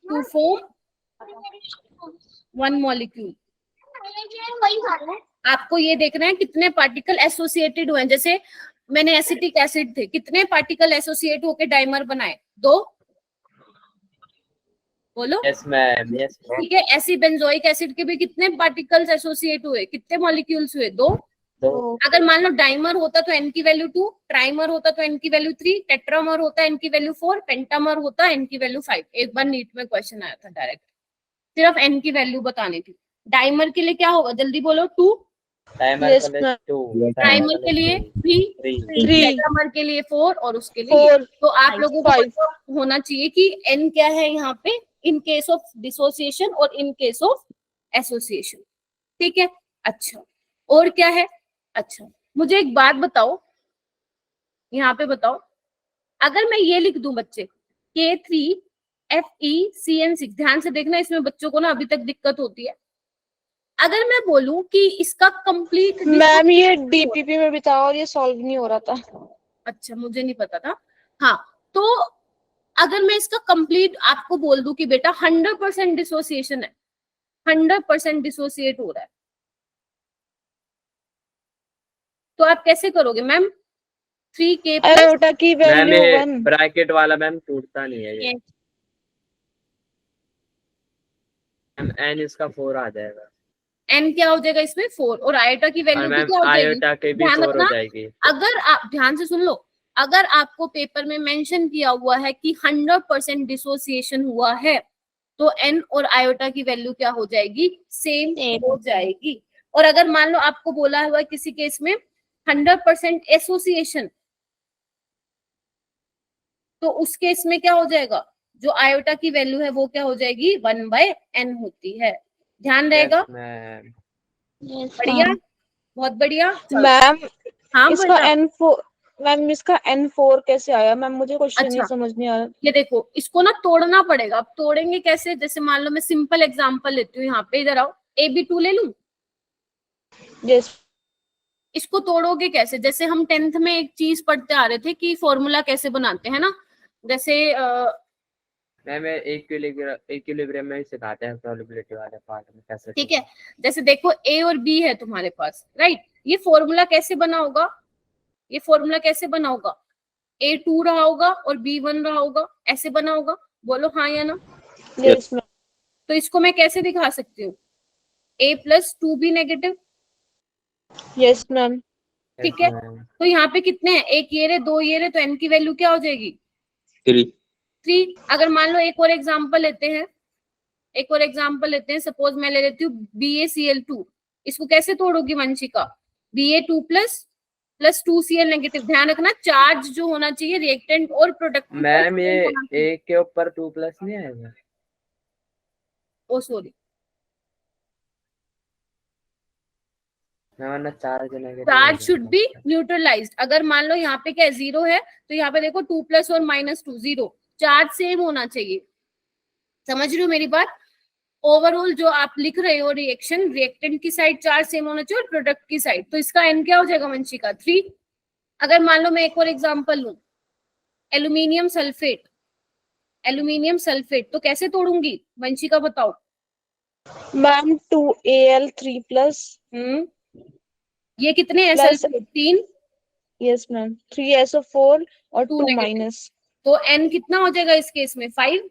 to form one molecule. आपको ये देखना है कितने पार्टिकल एसोसिएटेड हुए हैं। जैसे मैंने एसिटिक एसिड थे, कितने पार्टिकल एसोसिएट होके डाइमर बनाए? 2। बोलो। Yes ma'am, yes ma'am. ठीक है, ऐसी बेंजोइक एसिड के भी कितने पार्टिकल्स एसोसिएट हुए, कितने मॉलिक्यूल्स हुए? 2। तो अगर मान लो डाइमर होता तो n की वैल्यू 2, ट्राइमर होता तो n की वैल्यू 3, टेट्रामर होता n की वैल्यू 4, पेंटामर होता n की वैल्यू 5। एक बार नीट में क्वेश्चन आया था डायरेक्ट, सिर्फ n की वैल्यू बतानी थी। डाइमर के लिए क्या होगा, जल्दी बोलो? 2। टाइमर Yes, के लिए ma'am. 2, ट्राइमर के लिए 3, 3, टेट्रामर के लिए 4 और उसके लिए 4 तो आप लोगों को 5 पता होना चाहिए कि n क्या है यहाँ पे इन केस ऑफ डिसोसिएशन और इन केस ऑफ एसोसिएशन। ठीक है, अच्छा और क्या है? अच्छा मुझे एक बात बताओ, यहाँ पे बताओ, अगर मैं ये लिख दूं बच्चे K3FeCN6, ध्यान से देखना, इसमें बच्चों को ना अभी तक दिक्कत होती है। अगर मैं बोलूं कि इसका कंप्लीट, मैम ये डीपीपी में भी था और ये सॉल्व नहीं हो रहा था। अच्छा मुझे नहीं पता था। हाँ, तो अगर मैं इसका कंप्लीट आपको बोल दूं कि बेटा 100% डिसोसिएशन है, 100% डिसोसिएट हो रहा है, तो आप कैसे करोगे मैम? 3K आयोटा की मैम वैल्यू ये 1 ब्रैकेट वाला मैम टूटता नहीं है ये। मैम n इसका 4 आ जाएगा n क्या हो जाएगा इसमें? 4, और आयोटा की और वैल्यू भी मैम क्या हो जाएगी? आयोटा के भी ध्यान 4 हो रखना, जाएगी। अगर आप ध्यान से सुन लो, अगर आपको पेपर में मेंशन किया हुआ है कि 100% डिसोसिएशन हुआ है तो n और आयोटा की वैल्यू क्या हो जाएगी? सेम हो जाएगी। और अगर मान लो आपको बोला हुआ है किसी केस में 100% एसोसिएशन, तो उस केस में क्या हो जाएगा? जो आयोटा की वैल्यू है वो क्या हो जाएगी? 1/n होती है। ध्यान रहेगा? Yes ma'am. बढ़िया, बहुत बढ़िया। चलो। मैम हाँ इसका बेटा, N4 मैम इसका N4 कैसे आया? मैम मुझे क्वेश्चन नहीं अच्छा। समझ नहीं आ रहा। ये देखो, इसको ना तोड़ना पड़ेगा। अब तोड़ेंगे कैसे? जैसे मान लो मैं सिंपल एग्जांपल लेती हूँ, यहाँ पे इधर आओ, AB2 ले लूं। यस इसको तोड़ोगे कैसे? जैसे हम 10th में एक चीज पढ़ते आ रहे थे कि फॉर्मूला कैसे बनाते हैं ना, जैसे मैम इक्विलिब्रियम में ही सिखाते हैं प्रोबेबिलिटी वाले पार्ट में कैसे। ठीक है, जैसे देखो A और B है तुम्हारे पास, राइट? ये फॉर्मूला कैसे बना होगा? ये फॉर्मूला कैसे बना होगा? A2 रहा होगा और B1 रहा होगा, ऐसे बना होगा। बोलो हाँ या ना? यस मैम तो इसको मैं कैसे दिखा सकती हूँ? A+2B नेगेटिव, यस मैम ठीक है। तो यहाँ पे कितने हैं? एक ये रहे, 2 ये रहे, तो n की वैल्यू क्या हो जाएगी? 3। अगर मान लो एक और एग्जांपल लेते हैं, एक और एग्जांपल लेते हैं, सपोज मैं ले लेती हूँ BaCl2। इसको कैसे तोड़ोगी Vanshika? Ba2 plus 2Cl negative. ध्यान रखना, चार्ज जो होना चाहिए रिएक्टेंट और प्रोडक्ट। मैम ये एक के ऊपर 2+ नहीं आएगा? ओ सॉरी, वरना charge negative charge should be neutralised. अगर मान लो यहाँ पे क्या है? 0 है, तो यहाँ पे देखो 2+ और -2 0, चार्ज सेम होना चाहिए। समझ रहे हो मेरी बात? ओवरऑल जो आप लिख रहे हो रिएक्शन, रिएक्टेंट की साइड चार्ज सेम होना चाहिए और प्रोडक्ट की साइड, तो इसका n क्या हो जाएगा वंशिका? 3। अगर मान लो मैं एक और एग्जांपल लूं, एल्यूमिनियम सल्फेट, एल्यूमिनियम सल्फेट, तो कैसे तोड़ूंगी वंशिका बताओ? Ma'am 2Al3+। ये कितने है Plus- sulphate? 3। Yes ma'am 3SO4 और 2 2 negative। माइनस। तो n कितना हो जाएगा इस केस में? 5।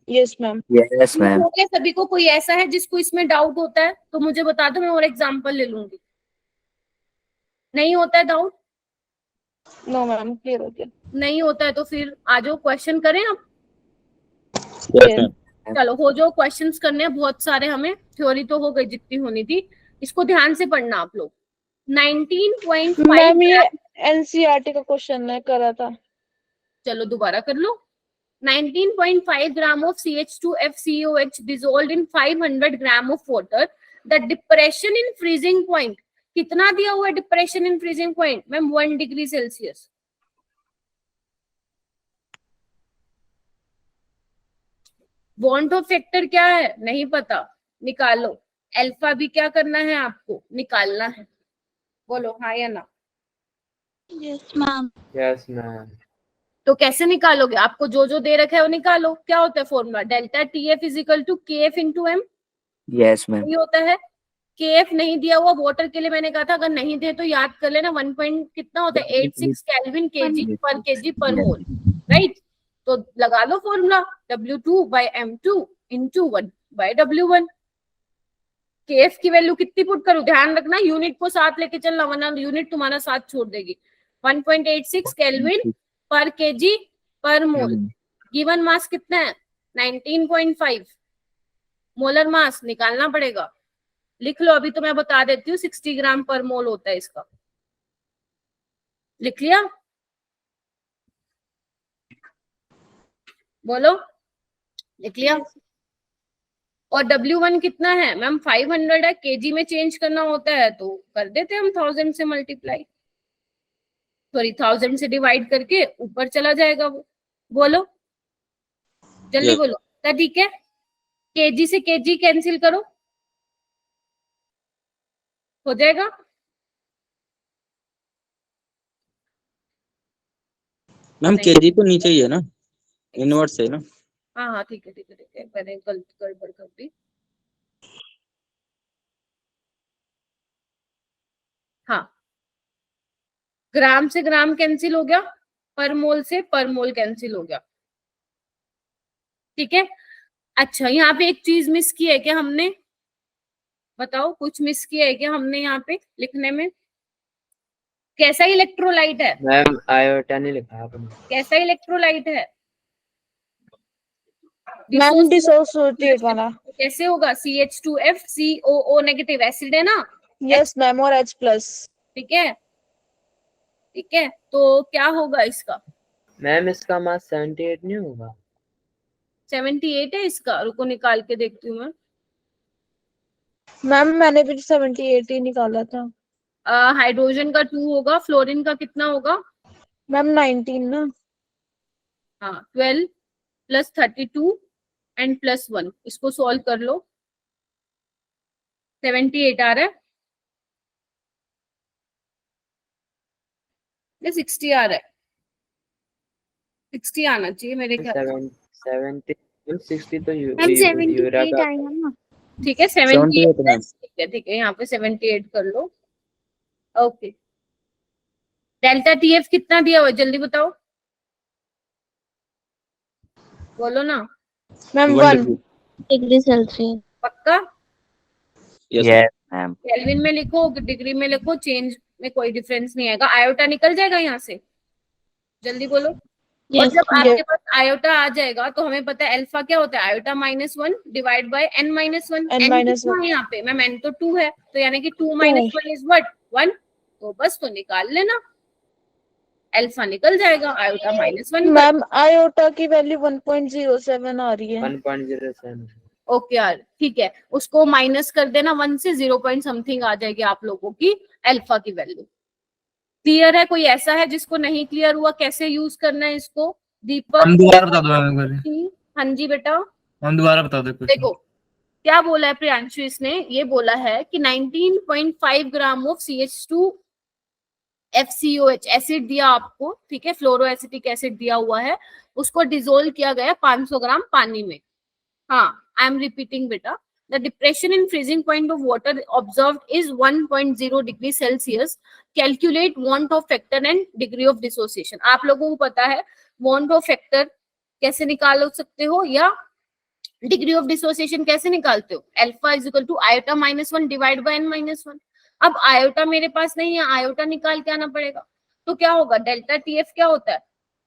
Yes ma'am yes ma'am. हो गया सभी को? कोई ऐसा है जिसको इसमें डाउट होता है तो मुझे बता दो, मैं और एग्जांपल ले लूंगी। नहीं होता है डाउट? नो मैम क्लियर हो गया। नहीं होता है तो फिर आ जाओ, क्वेश्चन करें अब। Yes ma'am. चलो हो जाओ, क्वेश्चंस करने हैं बहुत सारे हमें। थ्योरी तो हो गई जितनी होनी थी, इसको ध्यान से पढ़ना आप लोग। 19.5 मैम ये एनसीईआरटी का क्वेश्चन है, करा था। चलो दोबारा कर लो। 19.5 ग्राम of CH2FCOH dissolved in 500 gram of water. The depression in freezing point, कितना दिया हुआ है depression in freezing point? Ma'am 1 degree Celsius. Bond of factor क्या है नहीं पता, निकालो। अल्फा भी क्या करना है आपको, निकालना है। बोलो हाँ या ना। Yes ma'am. Yes ma'am. तो कैसे निकालोगे, आपको जो जो दे रखा है वो निकालो। क्या होता है formula, delta T F is equal to K F into M, Yes, ma'am. यही होता है। के एफ नहीं दिया हुआ वाटर के लिए, मैंने कहा था अगर नहीं दे तो याद कर लेना 1 पॉइंट कितना होता है 86 केल्विन केजी पर मोल, राइट। तो लगा लो फॉर्मूला W2/M2 इंटू 1/W1। के एफ की वैल्यू कितनी पुट करूं, ध्यान रखना यूनिट को साथ लेके चलना वरना यूनिट तुम्हारा साथ छोड़ देगी। 1.86 केल्विन पर केजी पर मोल। गिवन मास कितना है 19.5, मोलर मास निकालना पड़ेगा। लिख लो, अभी तो मैं बता देती हूँ 60 ग्राम पर मोल होता है इसका। लिख लिया, बोलो लिख लिया। और W1 कितना है मैम 500 है, केजी में चेंज करना होता है तो कर देते हैं हम 1000 से मल्टीप्लाई, सॉरी 1000 से डिवाइड करके ऊपर चला जाएगा वो। बोलो जल्दी बोलो। तो ठीक है, केजी से केजी कैंसिल करो, हो जाएगा। मैम केजी तो नीचे ही है ना, इनवर्ट से ना। हाँ हाँ ठीक है ठीक है ठीक है, मैंने गड़बड़ कर दी। हाँ, ग्राम से ग्राम कैंसिल हो गया, पर मोल से पर मोल कैंसिल हो गया, ठीक है। अच्छा यहाँ पे एक चीज मिस की है क्या हमने, बताओ कुछ मिस किया है क्या हमने यहाँ पे लिखने में। कैसा इलेक्ट्रोलाइट है मैम आयोटा नहीं लिखा आपने। कैसा इलेक्ट्रोलाइट है मैम डिसोसिएट वाला। कैसे होगा, CH2F COO नेगेटिव एसिड है ना। यस मैम, और H+। ठीक है ठीक है, तो क्या होगा इसका, मैम इसका मास 78 नहीं होगा। 78 है इसका, रुको निकाल के देखती हूँ मैं। मैम मैंने भी 78 ही निकाला था। हाइड्रोजन का 2 होगा, फ्लोरीन का कितना होगा मैम 19 ना। हाँ 12 + 32 एंड +1, इसको सॉल्व कर लो। 78 आ रहा है, ये 60 आ रहा है, 60 आना चाहिए मेरे ख्याल। 70 60 तो मैम यूरा 78 का। आई है ना। ठीक है 78 है, ठीक है यहाँ पे 78 कर लो। ओके, डेल्टा TF कितना दिया हुआ है जल्दी बताओ, बोलो ना। Ma'am 1 degree Celsius. पक्का, Yes, ma'am. केल्विन में लिखो डिग्री में लिखो, चेंज में कोई डिफरेंस नहीं आएगा। आयोटा निकल जाएगा यहाँ से, जल्दी बोलो। और यस जब आपके पास आयोटा आ जाएगा तो हमें पता है अल्फा क्या होता है, iota -1 divide by n - 1। n कितना है यहाँ पे मैम, n तो 2 है, तो यानी कि 2 - 1 इज व्हाट 1, तो बस तो निकाल लेना, अल्फा निकल जाएगा, आयोटा -1। मैम आयोटा की वैल्यू 1.07 आ रही है। 1.07। ओके यार ठीक है, उसको माइनस कर देना 1 से, 0 पॉइंट समथिंग आ जाएगी आप लोगों की अल्फा की वैल्यू। क्लियर है, कोई ऐसा है जिसको नहीं क्लियर हुआ कैसे यूज करना है इसको। दीपक हम दोबारा बता दो मैम, हाँ जी बेटा, हम दोबारा बता दो। देखो क्या बोला है प्रियांशु, इसने ये बोला है कि 19.5 gram of CH2 FCOH acid दिया आपको, ठीक है, फ्लोरोएसिटिक एसिड दिया हुआ है, उसको डिसोल्व किया गया 500 ग्राम पानी में। हाँ आई एम रिपीटिंग बेटा, the depression in freezing point of water observed is 1.0 degree Celsius. Calculate want of factor and degree of dissociation. आप लोगों को पता है want of factor कैसे निकाल सकते हो या डिग्री ऑफ डिसोसिएशन कैसे निकालते हो, alpha is equal to iota -1 divide by n - 1। अब आयोटा मेरे पास नहीं है, आयोटा निकाल के आना पड़ेगा, तो क्या होगा डेल्टा TF क्या होता है,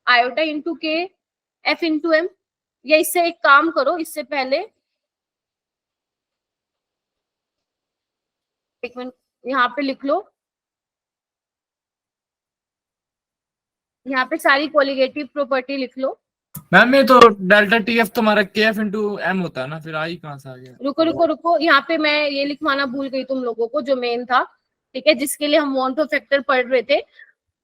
आयोटा इंटू के F इंटू M। या इससे एक काम करो, इससे पहले एक मिनट यहाँ पे लिख लो, यहाँ पे सारी कोलिगेटिव प्रॉपर्टी लिख लो। मैम ये तो डेल्टा TF तुम्हारा KF इंटू M होता है ना, फिर आई कहाँ से आ गया। रुको रुको रुको, यहाँ पे मैं ये लिखवाना भूल गई तुम लोगों को, जो मेन था, ठीक है, जिसके लिए हम वांट ऑफ फैक्टर पढ़ रहे थे।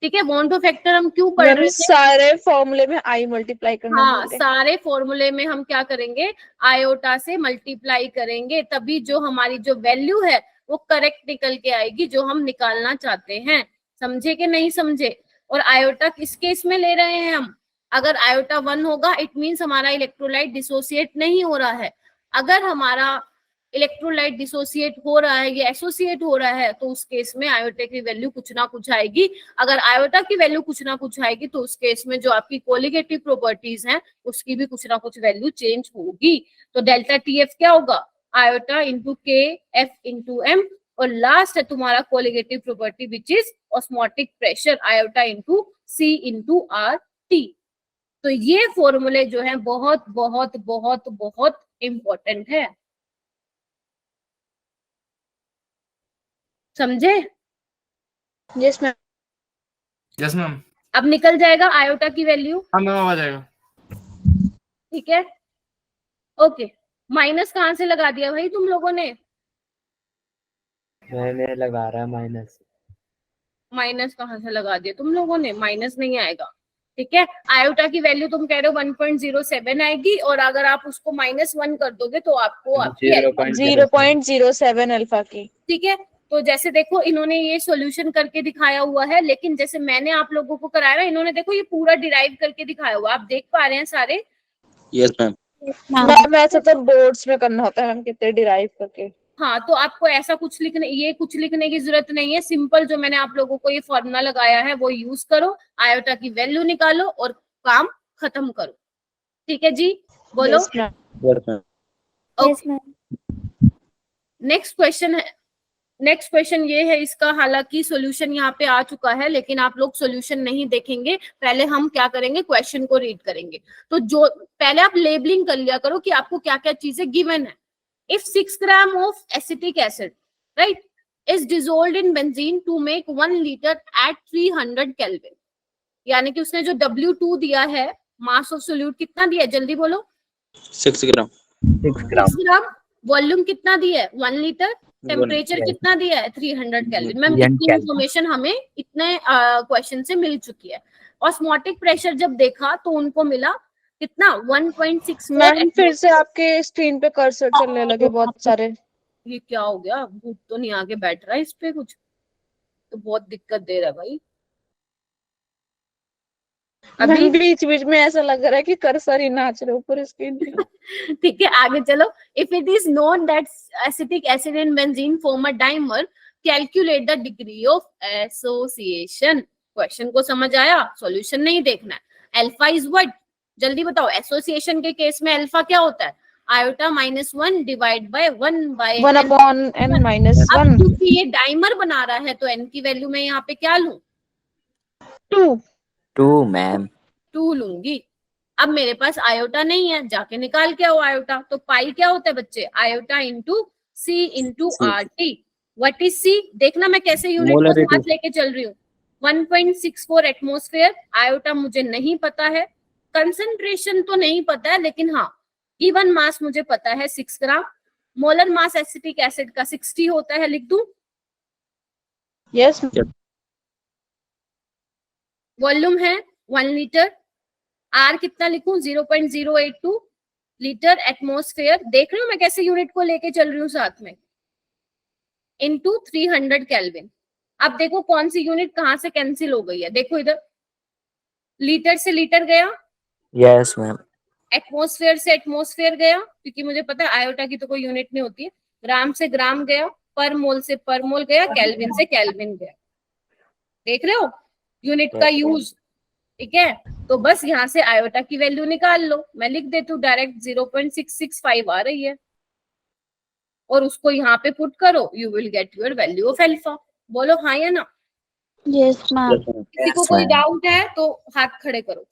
ठीक है, बॉन्ड टू फैक्टर हम क्यों पढ़ मैम रहे थे? सारे फॉर्मूले में आई मल्टीप्लाई करना हाँ, बोल रहे हैं। सारे फॉर्मूले में हम क्या करेंगे, आयोटा से मल्टीप्लाई करेंगे, तभी जो हमारी जो वैल्यू है वो करेक्ट निकल के आएगी जो हम निकालना चाहते हैं। समझे कि नहीं समझे? और आयोटा किस केस में ले रहे हैं हम? अगर आयोटा 1 होगा इट मींस हमारा इलेक्ट्रोलाइट डिसोसिएट नहीं हो रहा है। अगर हमारा इलेक्ट्रोलाइट डिसोसिएट हो रहा है या एसोसिएट हो रहा है तो उस केस में आयोटा की वैल्यू कुछ ना कुछ आएगी। अगर आयोटा की वैल्यू कुछ ना कुछ आएगी तो उस केस में जो आपकी कोलिगेटिव प्रॉपर्टीज हैं उसकी भी कुछ ना कुछ वैल्यू चेंज होगी। तो डेल्टा टीएफ क्या होगा? Iota into K F into M, और लास्ट है तुम्हारा colligative property which is osmotic pressure, iota into C into R T. तो ये फॉर्मूले जो है बहुत बहुत बहुत बहुत इंपॉर्टेंट है। समझे? Yes ma'am. Yes ma'am. अब निकल जाएगा आयोटा की वैल्यू। हाँ मैम, आ जाएगा। ठीक है, ओके। माइनस कहाँ से लगा दिया भाई तुम लोगों ने? मैंने लगा रहा है माइनस। माइनस कहाँ से लगा दिया तुम लोगों ने? माइनस नहीं आएगा। ठीक है, आयोटा की वैल्यू तुम कह रहे हो 1.07 आएगी, और अगर आप उसको -1 कर दोगे तो आपको आपकी आएगी 0.07 अल्फा की। ठीक है, तो जैसे देखो इन्होंने ये सॉल्यूशन करके दिखाया हुआ है, लेकिन जैसे मैंने आप लोगों को कराया, इन्होंने देखो ये पूरा डिराइव करके दिखाया हुआ, आप देख पा रहे हैं सारे? Yes ma'am. मैम ऐसा तो बोर्ड्स में करना होता है मैम, कितने डिराइव करके। हाँ, तो आपको ऐसा कुछ लिखने की जरूरत नहीं है। सिंपल जो मैंने आप लोगों को ये फॉर्मूला लगाया है वो यूज करो, आयोटा की वैल्यू निकालो और काम खत्म करो। ठीक है जी, बोलो। Yes ma'am. Yes ma'am. Okay, next question है। नेक्स्ट क्वेश्चन ये है, इसका हालांकि सॉल्यूशन यहाँ पे आ चुका है, लेकिन आप लोग सॉल्यूशन नहीं देखेंगे। पहले हम क्या करेंगे, क्वेश्चन को रीड करेंगे। तो जो पहले आप लेबलिंग कर लिया करो कि आपको क्या क्या चीजें गिवन है। If 6 gram of acetic acid, right, is dissolved in benzene to make 1 liter at 300 Kelvin, यानी कि उसने जो W2 दिया है, मास ऑफ सोल्यूट कितना दिया है, जल्दी बोलो। 6 ग्राम। 6 ग्राम। 6 ग्राम। वॉल्यूम कितना दिया है? 1 लीटर। टेम्परेचर कितना दिया है? 300 केल्विन। मैम इतनी इंफॉर्मेशन हमें इतने क्वेश्चन से मिल चुकी है। ऑस्मोटिक प्रेशर जब देखा तो उनको मिला कितना? 1.64। मैम फिर से आपके स्क्रीन पे कर्सर चलने लगे बहुत सारे। ये क्या हो गया? भूत तो नहीं आगे बैठ रहा है इस पे कुछ, तो बहुत दिक्कत दे रहा है भाई। अभी बीच बीच में ऐसा लग रहा है कि कर्सर ही नाच रहे ऊपर स्क्रीन पे। ठीक है, आगे चलो। If it is known that acetic acid and benzene form a dimer, calculate the degree of association. Question को समझ आया? सॉल्यूशन नहीं देखना है। Alpha is what? जल्दी बताओ। एसोसिएशन के केस में अल्फा क्या होता है? Iota -1 divide by 1/n-1। अब क्योंकि ये डाइमर बना रहा है तो n की वैल्यू मैं यहाँ पे क्या लूं? 2 मैम। 2 लूंगी। अब मेरे पास आयोटा नहीं है, जाके निकाल के आओ आयोटा। तो पाई क्या होता है बच्चे? Iota into C into R T. What is C? देखना मैं कैसे यूनिट को साथ लेके चल रही हूँ। 1.64 एटमॉस्फेयर। आयोटा मुझे नहीं पता है, कंसंट्रेशन तो नहीं पता है, लेकिन हाँ गिवन मास मुझे पता है 6 ग्राम। मोलर मास एसिटिक एसिड का 60 होता है, लिख दूं? यस। वॉल्यूम है 1 लीटर। आर कितना लिखूं? 0.082 लीटर एटमॉस्फेयर। देख रहे हो मैं कैसे यूनिट को लेके चल रही हूँ साथ में? Into 300 kelvin. अब देखो कौन सी यूनिट कहां से कैंसिल हो गई है। देखो इधर, लीटर से लीटर गया, यस मैम। एटमॉस्फेयर से एटमॉस्फेयर गया, क्योंकि मुझे पता है आयोटा की तो कोई यूनिट नहीं होती है। ग्राम से ग्राम गया, पर मोल से पर मोल गया, केल्विन से केल्विन गया। देख रहे हो यूनिट का यूज? ठीक है, तो बस यहाँ से आयोटा की वैल्यू निकाल लो। मैं लिख देती हूँ डायरेक्ट, 0.665 आ रही है, और उसको यहाँ पे पुट करो, you will get your value of alpha. बोलो हाँ या ना? Yes ma'am. किसी को कोई डाउट है तो हाथ खड़े करो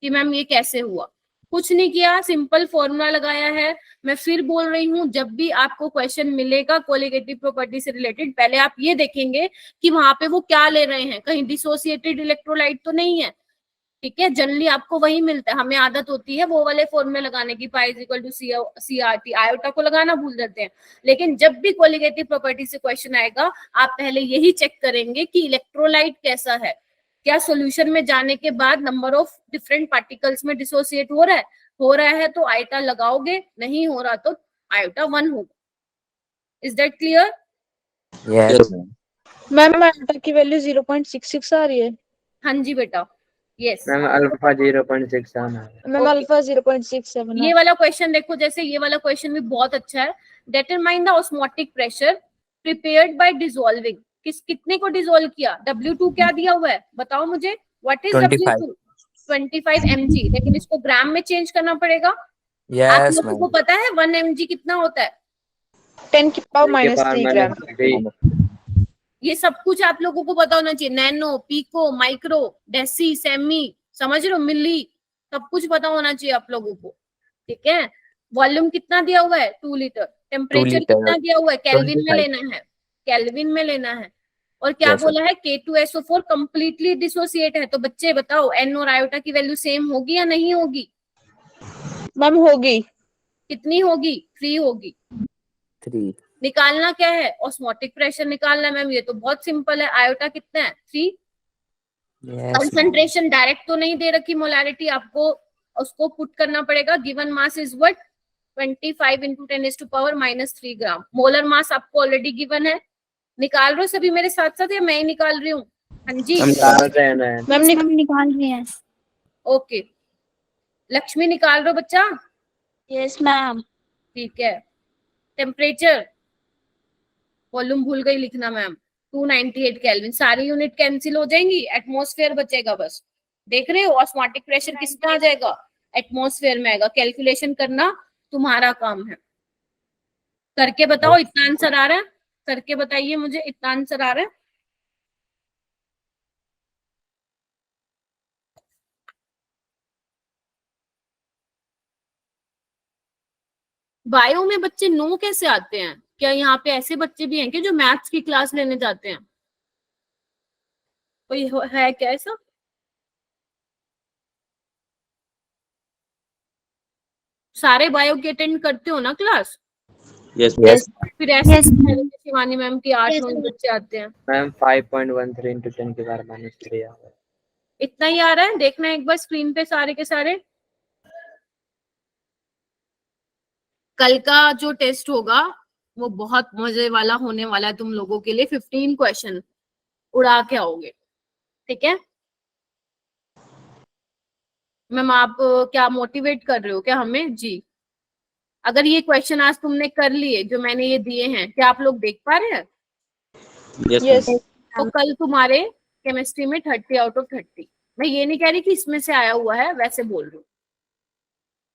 कि मैम ये कैसे हुआ। कुछ नहीं किया, सिंपल फॉर्मूला लगाया है। मैं फिर बोल रही हूँ, जब भी आपको क्वेश्चन मिलेगा कोलिगेटिव प्रॉपर्टी से रिलेटेड, पहले आप ये देखेंगे कि वहां पे वो क्या ले रहे हैं, कहीं डिसोसिएटेड इलेक्ट्रोलाइट तो नहीं है। ठीक है, जनरली आपको वही मिलता है, हमें आदत होती है वो वाले फॉर्मूले लगाने की, pi is equal to CRT, iota को लगाना भूल जाते हैं। लेकिन जब भी कोलिगेटिव प्रॉपर्टी से क्वेश्चन आएगा, आप पहले यही चेक करेंगे कि इलेक्ट्रोलाइट कैसा है, क्या सॉल्यूशन में जाने के बाद नंबर ऑफ डिफरेंट पार्टिकल्स में डिसोसिएट हो रहा है तो आयोटा लगाओगे, नहीं हो रहा तो आयोटा 1 होगा। Is that clear? Yes, ma'am. Ma'am iota की वैल्यू 0.66 आ रही है। हाँ जी बेटा, यस। मैम अल्फा 0.6 आना है। मैम अल्फा 0.67 ये वाला क्वेश्चन देखो, जैसे ये वाला क्वेश्चन भी बहुत अच्छा है। Determine the osmotic pressure prepared by dissolving, कितने को डिसॉल्व किया? W2 क्या दिया हुआ है बताओ मुझे, व्हाट इज 25. W2? 25 mg, लेकिन इसको ग्राम में चेंज करना पड़ेगा। आप Yes, लोगों को ma'am. पता है 1 mg कितना होता है? 10 की पावर के पावर -3 ग्राम। -3। ये सब कुछ आप लोगों को पता होना चाहिए, nano, pico, micro, deci, centi, समझ रहे हो, मिली, सब कुछ पता होना चाहिए आप लोगों को। ठीक है, वॉल्यूम कितना दिया हुआ है? 2 लीटर। टेम्परेचर लीटर, कितना दिया हुआ है? केल्विन में 25. लेना है, केल्विन में लेना है। और क्या Yes, sir. बोला है? K2SO4 कंप्लीटली डिसोसिएट है। तो बच्चे बताओ N और आयोटा की वैल्यू सेम होगी या नहीं होगी? मैम होगी। कितनी होगी? 3 होगी। 3. निकालना क्या है? ऑस्मोटिक प्रेशर निकालना है मैम, ये तो बहुत सिंपल है। आयोटा कितना है? 3। Yes, ma'am. कंसंट्रेशन डायरेक्ट तो नहीं दे रखी, मोलारिटी आपको उसको पुट करना पड़ेगा। Given mass is what? 25 into 10⁻³ gram. Molar mass आपको ऑलरेडी गिवन है। निकाल रहे हो सभी मेरे साथ साथ या मैं ही निकाल रही हूँ? हाँ जी, हम निकाल रहे हैं ना। मैम हम निकाल रहे हैं। ओके। लक्ष्मी निकाल रहे हो बच्चा? Yes ma'am. ठीक है। टेम्परेचर, वॉल्यूम भूल गई लिखना मैम, 298 केल्विन। सारी यूनिट कैंसिल हो जाएंगी, एटमॉस्फेयर बचेगा बस। देख रहे हो, ऑस्मोटिक प्रेशर किसमें आ जाएगा? एटमॉस्फेयर में आएगा। कैलकुलेशन करना तुम्हारा काम है। करके बताओ, इतना आंसर आ रहा है? करके बताइए मुझे, इतना आंसर आ रहा है? बायो में बच्चे नो कैसे आते हैं? क्या यहाँ पे ऐसे बच्चे भी हैं कि जो मैथ्स की क्लास लेने जाते हैं? कोई है क्या ऐसा? सारे बायो की अटेंड करते हो ना क्लास? Yes Yes. फिर ऐसे Yes, ma'am. शिवानी मैम की 8-9 बच्चे आते हैं। मैम 5.13 into 10 की पावर -3 आ रहा है। इतना ही आ रहा है? देखना एक बार स्क्रीन पे सारे के सारे। कल का जो टेस्ट होगा वो बहुत मजे वाला होने वाला है तुम लोगों के लिए। 15 क्वेश्चन उड़ा के आओगे, ठीक है मैम? आप क्या मोटिवेट कर रहे हो क्या हमें? जी, अगर ये क्वेश्चन आज तुमने कर लिए जो मैंने ये दिए हैं, क्या आप लोग देख पा रहे हैं? यस तो कल तुम्हारे केमिस्ट्री में 30 out of 30। मैं ये नहीं कह रही कि इसमें से आया हुआ है, वैसे बोल रही हूँ,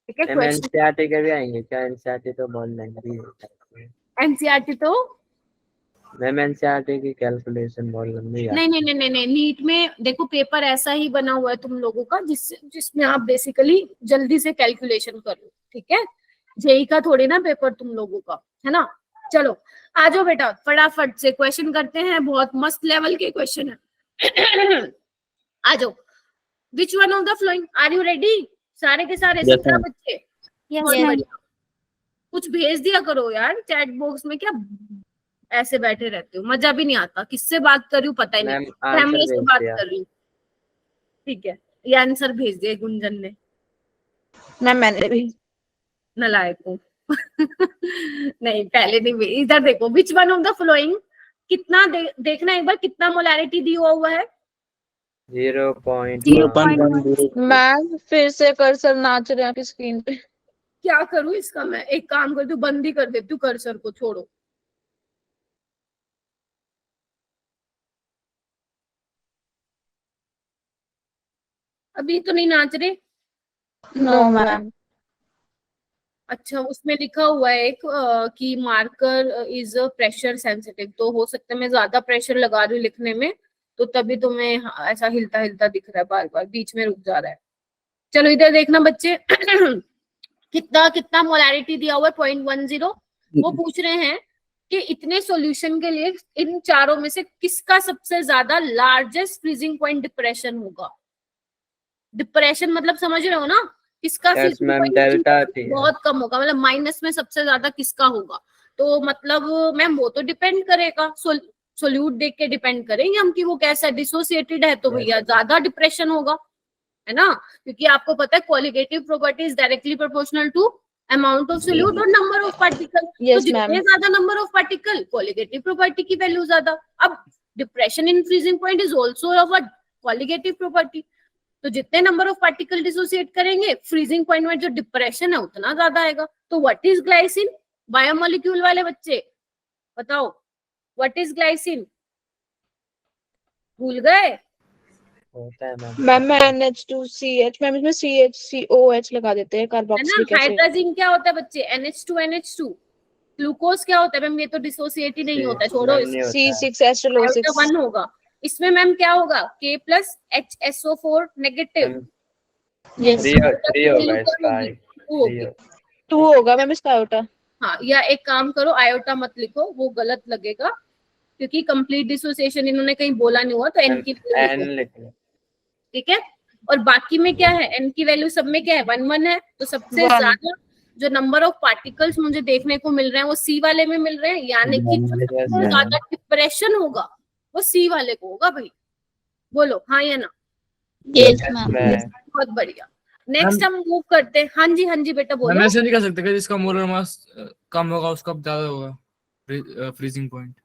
ठीक है? मैम क्वेश्चन एनसीईआरटी के भी आएंगे क्या? एनसीईआरटी तो बहुत लेंथी है। एनसीईआरटी तो मैम एनसीईआरटी की कैलकुलेशन बहुत लंबी है। नहीं, नीट में देखो पेपर ऐसा ही बना हुआ है तुम लोगों का जिसमें आप बेसिकली जल्दी से कैलकुलेशन कर लो, ठीक है? जेई का थोड़ी ना पेपर तुम लोगों का, है ना? चलो आ जाओ बेटा, फटाफट से क्वेश्चन करते हैं। बहुत मस्त लेवल के क्वेश्चन है। आ जाओ। Which one of the following, are you ready? सारे के सारे Yes, 17 ma'am. बच्चे यस बहुत मैम। बढ़िया। कुछ भेज दिया करो यार चैट बॉक्स में, क्या ऐसे बैठे रहते हो? मजा भी नहीं आता। किससे बात कर रही हूँ पता ही नहीं, मैम कैमरे आंसर से भेज बात दिया। कर रही हूँ, ठीक है? ये आंसर भेज दिया गुंजन ने, मैम मैंने भी। नलायक हूँ। नहीं पहले नहीं भेज। इधर देखो, विच वन ऑफ द फ्लोइंग, कितना देखना एक बार, कितना मोलारिटी दी हुआ है? 0.1 0.10। मैम फिर से कर्सर नाच रहे हैं आपकी स्क्रीन पे। क्या करूं इसका? मैं एक काम करती हूँ, बंद ही कर देती हूँ कर्सर को, छोड़ो। अभी तो नहीं नाच रहे। No ma'am. अच्छा, उसमें लिखा हुआ है एक कि मार्कर इज प्रेशर सेंसिटिव, तो हो सकता है मैं ज्यादा प्रेशर लगा रही हूँ लिखने में, तो तभी तुम्हें ऐसा हिलता हिलता दिख रहा है, बार बार बीच में रुक जा रहा है। चलो इधर देखना बच्चे। कितना कितना मोलारिटी दिया हुआ है? 0.10। वो पूछ रहे हैं कि इतने सॉल्यूशन के लिए इन चारों में से किसका सबसे ज्यादा लार्जेस्ट फ्रीजिंग पॉइंट डिप्रेशन होगा? डिप्रेशन मतलब समझ रहे हो ना, किसका yes freezing ma'am, point delta T बहुत कम होगा, मतलब माइनस में सबसे ज्यादा किसका होगा। तो मतलब मैम वो तो डिपेंड करेगा, सोल्यूट देख के डिपेंड करेंगे हम कि वो कैसा डिसोसिएटेड है, तो भैया ज्यादा डिप्रेशन होगा, है ना, क्योंकि आपको पता है qualitative property is directly proportional to amount of solute और नंबर ऑफ पार्टिकल। तो Yes, जितने ma'am. ज्यादा number of particle, qualitative property की वैल्यू ज्यादा। अब depression in freezing point is also of a qualitative property, तो जितने नंबर ऑफ पार्टिकल डिसोसिएट करेंगे फ्रीजिंग पॉइंट में जो डिप्रेशन है उतना ज्यादा आएगा। तो व्हाट इज ग्लाइसिन, बायोमोलिक्यूल वाले बच्चे बताओ, व्हाट इज ग्लाइसिन, भूल गए? होता है मैम। मैम मैं NH2CH, मैम इसमें CH लगा देते हैं है कार्बोक्सिलिक ना, एसिड। हाइड्रोजन क्या होता है बच्चे, NH2NH2। ग्लूकोज क्या होता है मैम, ये तो डिसोसिएट ही नहीं होता है, छोड़ो मैम नहीं होता है। C6H12O6। 1 होगा। इसमें मैम क्या होगा, K plus HSO4 negative, Yes, three होगा इसका, थ्री हो- 2 होगा मैम इसका आयोटा। हाँ, या एक काम करो आयोटा मत लिखो, वो गलत लगेगा, क्योंकि कंप्लीट डिसोसिएशन इन्होंने कहीं बोला नहीं हुआ, तो एन की वैल्यू एन लिखो, लिख लो। ठीक है। और बाकी में क्या है, एन की वैल्यू सब में क्या है, 1 है, तो सबसे One. ज्यादा जो नंबर ऑफ पार्टिकल्स मुझे देखने को मिल रहे हैं वो सी वाले में मिल रहे हैं, यानी कि जो सबसे ज्यादा डिप्रेशन होगा वो सी वाले को होगा भाई, बोलो हाँ या ना। Yes ma'am. मैं बहुत बढ़िया, नेक्स्ट हम मूव करते हैं। हाँ जी बेटा हम बोलो। ऐसे नहीं कर सकते कि जिसका मोलर मास कम होगा उसका ज्यादा होगा फ्रीजिंग पॉइंट।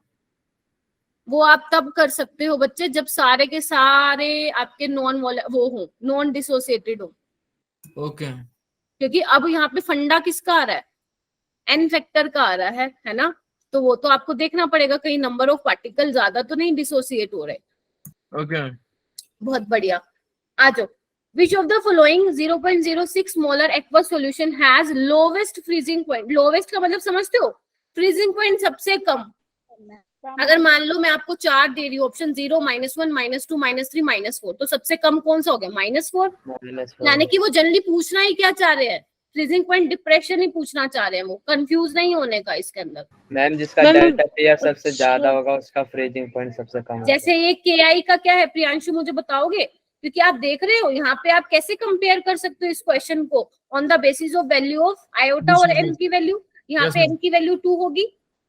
वो आप तब कर सकते हो बच्चे जब सारे के सारे आपके नॉन डिसोसिएटेड हो, ओके, क्योंकि अब यहाँ पे फंडा किसका आ रहा है, एन फैक्टर का आ रहा है ना, तो वो तो आपको देखना पड़ेगा कहीं नंबर ऑफ पार्टिकल ज्यादा तो नहीं डिसोसिएट हो रहे। ओके। बहुत बढ़िया, आ जाओ। Which of the following 0.06 molar aqueous solution has lowest freezing point, lowest का मतलब समझते हो, फ्रीजिंग पॉइंट सबसे कम। अगर मान लो मैं आपको 4 दे रही हूँ ऑप्शन, 0, -1, -2, -3, -4, तो सबसे कम कौन सा हो गया, -4। यानी कि वो जनरली पूछना ही क्या चाह रहे हैं, फ्रीजिंग पॉइंट डिप्रेशन ही पूछना चाह रहे हैं, वो कंफ्यूज नहीं होने का इसके अंदर। मैम जिसका मैम, डेल्टा टी सबसे ज्यादा होगा उसका फ्रीजिंग पॉइंट सबसे कम होगा। जैसे ये KI का क्या है प्रियांशु, मुझे बताओगे, क्योंकि आप देख रहे हो यहाँ पे आप कैसे कंपेयर कर सकते हो इस क्वेश्चन को on the basis of value of iota और एन की वैल्यू। यहाँ Yes, पे ma'am. एन की वैल्यू 2 होगी,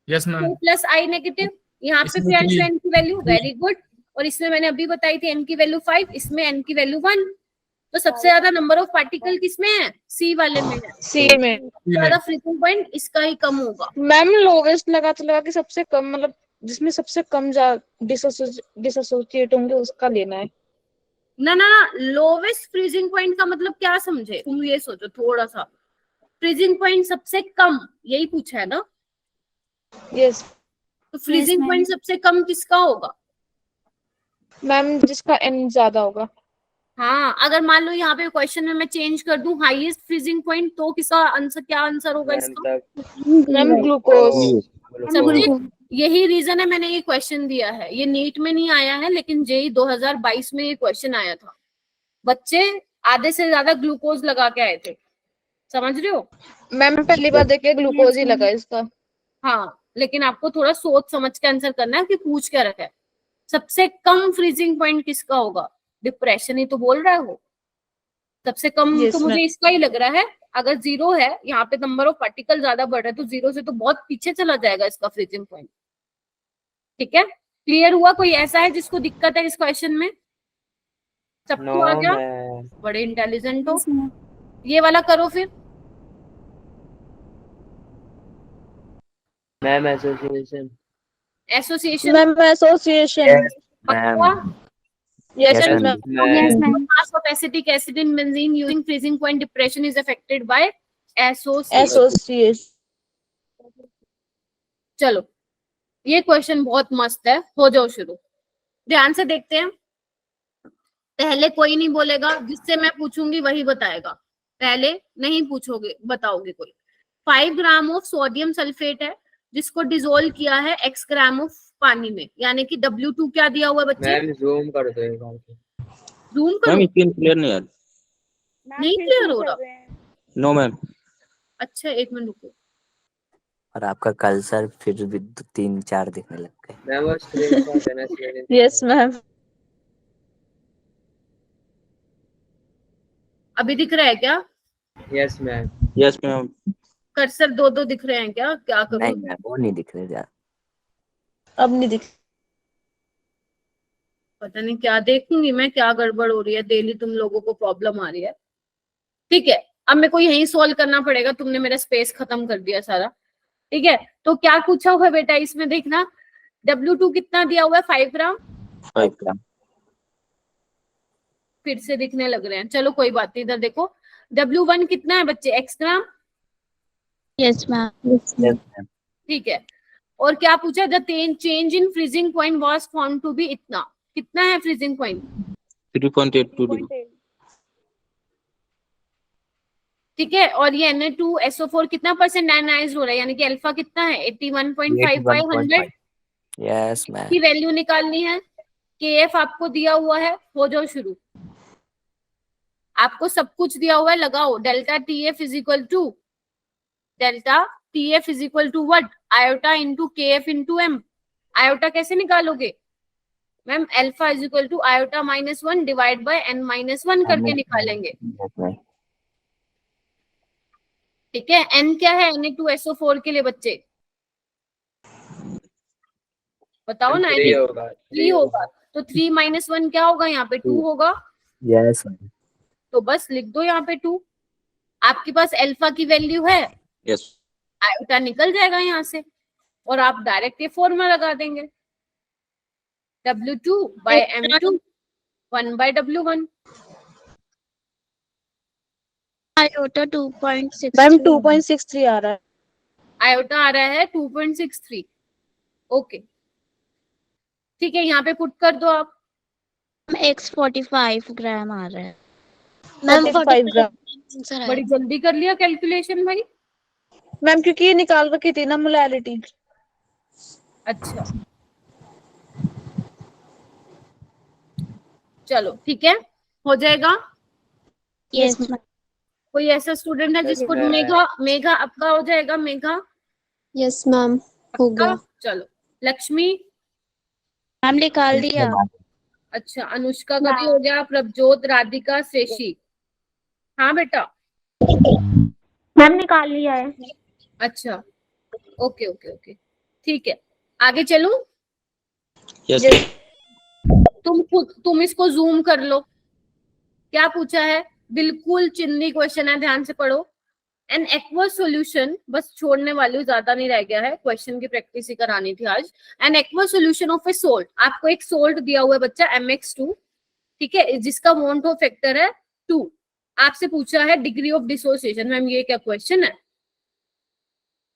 यस मैम। 2 + I नेगेटिव, यहाँ पे इसमें प्रियांशु three. एन की वैल्यू, वेरी गुड, और इसमें मैंने अभी बताई थी एन की वैल्यू 5, इसमें एन की वैल्यू 1। तो सबसे ज्यादा नंबर ऑफ पार्टिकल किसमें है, सी वाले में है, C में। सबसे ज्यादा फ्रीजिंग पॉइंट इसका ही कम होगा। मैम लोवेस्ट लगा के सबसे कम, मतलब जिसमें सबसे कम डिसोसिएट होंगे उसका लेना है। ना, लोवेस्ट फ्रीजिंग पॉइंट का मतलब क्या समझे तुम, ये सोचो थोड़ा सा, फ्रीजिंग पॉइंट सबसे कम यही पूछा है ना, यस तो फ्रीजिंग ma'am. पॉइंट सबसे कम किसका होगा। मैम जिसका N ज्यादा होगा। हाँ, अगर मान लो यहाँ पे क्वेश्चन में मैं चेंज कर दूं हाईएस्ट फ्रीजिंग पॉइंट, तो किसका आंसर, क्या आंसर होगा इसका, मैम ग्लूकोज। समझे। यही रीजन है मैंने ये क्वेश्चन दिया है, ये नीट में नहीं आया है लेकिन जेई 2022 में ये क्वेश्चन आया था, बच्चे आधे से ज्यादा ग्लूकोज लगा के आए थे, समझ रहे हो। मैम पहली बार देखे ग्लूकोज ही लगा इसका। हाँ, लेकिन आपको थोड़ा सोच समझ के आंसर करना है कि पूछ क्या रखा है, सबसे कम फ्रीजिंग पॉइंट किसका होगा, डिप्रेशन ही तो बोल रहा है वो, सबसे कम Yes, तो मुझे ma'am. इसका ही लग रहा है। अगर 0 है यहाँ पे नंबर ऑफ पार्टिकल ज्यादा बढ़ रहा है, तो 0 से तो बहुत पीछे चला जाएगा इसका फ्रीजिंग पॉइंट, ठीक है। क्लियर हुआ, कोई ऐसा है जिसको दिक्कत है इस क्वेश्चन में, सबको आ गया, बड़े इंटेलिजेंट हो। ये वाला करो फिर, मैम एसोसिएशन मैम एसोसिएशन। पक्का। Yes Yes, ma'am. Yes, ma'am. Mass of acetic acid in benzene using freezing point depression is affected by association. Association. चलो, ये क्वेश्चन बहुत मस्त है, हो जाओ शुरू, ध्यान से देखते हैं। पहले कोई नहीं बोलेगा, जिससे मैं पूछूंगी वही बताएगा, पहले नहीं पूछोगे बताओगे कोई। 5 ग्राम ऑफ सोडियम सल्फेट है जिसको डिसोल्व किया है x ग्राम ऑफ पानी में, यानी कि W2 क्या दिया हुआ है बच्चे, मैम जूम कर दो एक बार। जूम मैम करो, स्क्रीन क्लियर नहीं यार। नहीं क्लियर हो रहा। No ma'am. अच्छा 1 मिनट रुको, और आपका कल्सर फिर भी 3-4 दिखने लग गए। मैम वो स्क्रीनशॉट देना चाहिए। Yes ma'am. अभी दिख रहा है क्या? Yes ma'am. Yes ma'am. Cursor दो दो दिख रहे हैं क्या? क्या करूं? नहीं मैम, वो नहीं दिख रहे यार। अब नहीं दिख। पता नहीं क्या देखूंगी मैं, क्या गड़बड़ हो रही है, डेली तुम लोगों को प्रॉब्लम आ रही है। ठीक है, अब मेरे को यही सॉल्व करना पड़ेगा, तुमने मेरा स्पेस खत्म कर दिया सारा। ठीक है, तो क्या पूछा हुआ है बेटा इसमें देखना, W2 कितना दिया हुआ है? 5 ग्राम। 5 ग्राम। फिर से दिखने लग रहे हैं, चलो कोई बात नहीं। इधर देखो, W1 कितना है बच्चे? X ग्राम। Yes ma'am. Yes ma'am. ठीक है, और क्या पूछा? The change in freezing point was found to be इतना। कितना है फ्रीजिंग पॉइंट? 3.82 डिग्री। ठीक है, और ये Na2SO4 कितना परसेंट आयनाइज्ड हो रहा है, यानी कि अल्फा कितना है? 81.55 100 यस मैम। की वैल्यू निकालनी है। KF आपको दिया हुआ है, हो जाओ शुरू। आपको सब कुछ दिया हुआ है, लगाओ। Delta TF is equal to what? Iota into KF into M। Iota कैसे निकालोगे ma'am? Alpha is equal to iota -1 divide by N-1 करके निकालेंगे। Yes ma'am. ठीक है, N क्या है Na2SO4 के लिए बच्चे? बताओ ना। 3 होगा। 3 होगा, तो 3 - 1 क्या होगा? यहाँ पे 2 होगा, यस मैम। तो बस लिख दो यहाँ पे 2। आपके पास अल्फा की वैल्यू है, यस। आयोटा निकल जाएगा यहाँ से, और आप डायरेक्ट ये फॉर्मूला लगा देंगे, W2 by M2 1 by W1। Iota 2.6 ma'am 2.63 आ रहा है। आयोटा आ रहा है 2.63। ओके, ठीक है, यहाँ पे पुट कर दो आप। X 45 ग्राम आ रहा है। मैम 45 ग्राम। आंसर है। बड़ी जल्दी कर लिया कैलकुलेशन भाई। मैम क्योंकि ये निकाल रखी थी ना मोलैरिटी। अच्छा, चलो ठीक है, हो जाएगा। Yes ma'am. कोई ऐसा स्टूडेंट है जिसको मेघा आपका हो जाएगा? मेघा यस मैम, हो गया। चलो, लक्ष्मी। मैम निकाल दिया। अच्छा, अनुष्का का भी हो गया, प्रभजोत, राधिका, श्रेषी। हाँ बेटा, मैम निकाल लिया है। अच्छा, ओके ओके ओके, ठीक है, आगे चलूं? यस। तुम इसको जूम कर लो। क्या पूछा है? बिल्कुल चिन्नी क्वेश्चन है, ध्यान से पढ़ो। एन एक्वस सॉल्यूशन, बस छोड़ने वाली हूँ, ज्यादा नहीं रह गया है, क्वेश्चन की प्रैक्टिस ही करानी थी आज। An aqueous solution of A salt, आपको एक सोल्ट दिया हुआ है बच्चा MX2, ठीक है, जिसका मोन्टो फैक्टर है 2। आपसे पूछा है डिग्री ऑफ डिसोसिएशन। मैम ये क्या क्वेश्चन है?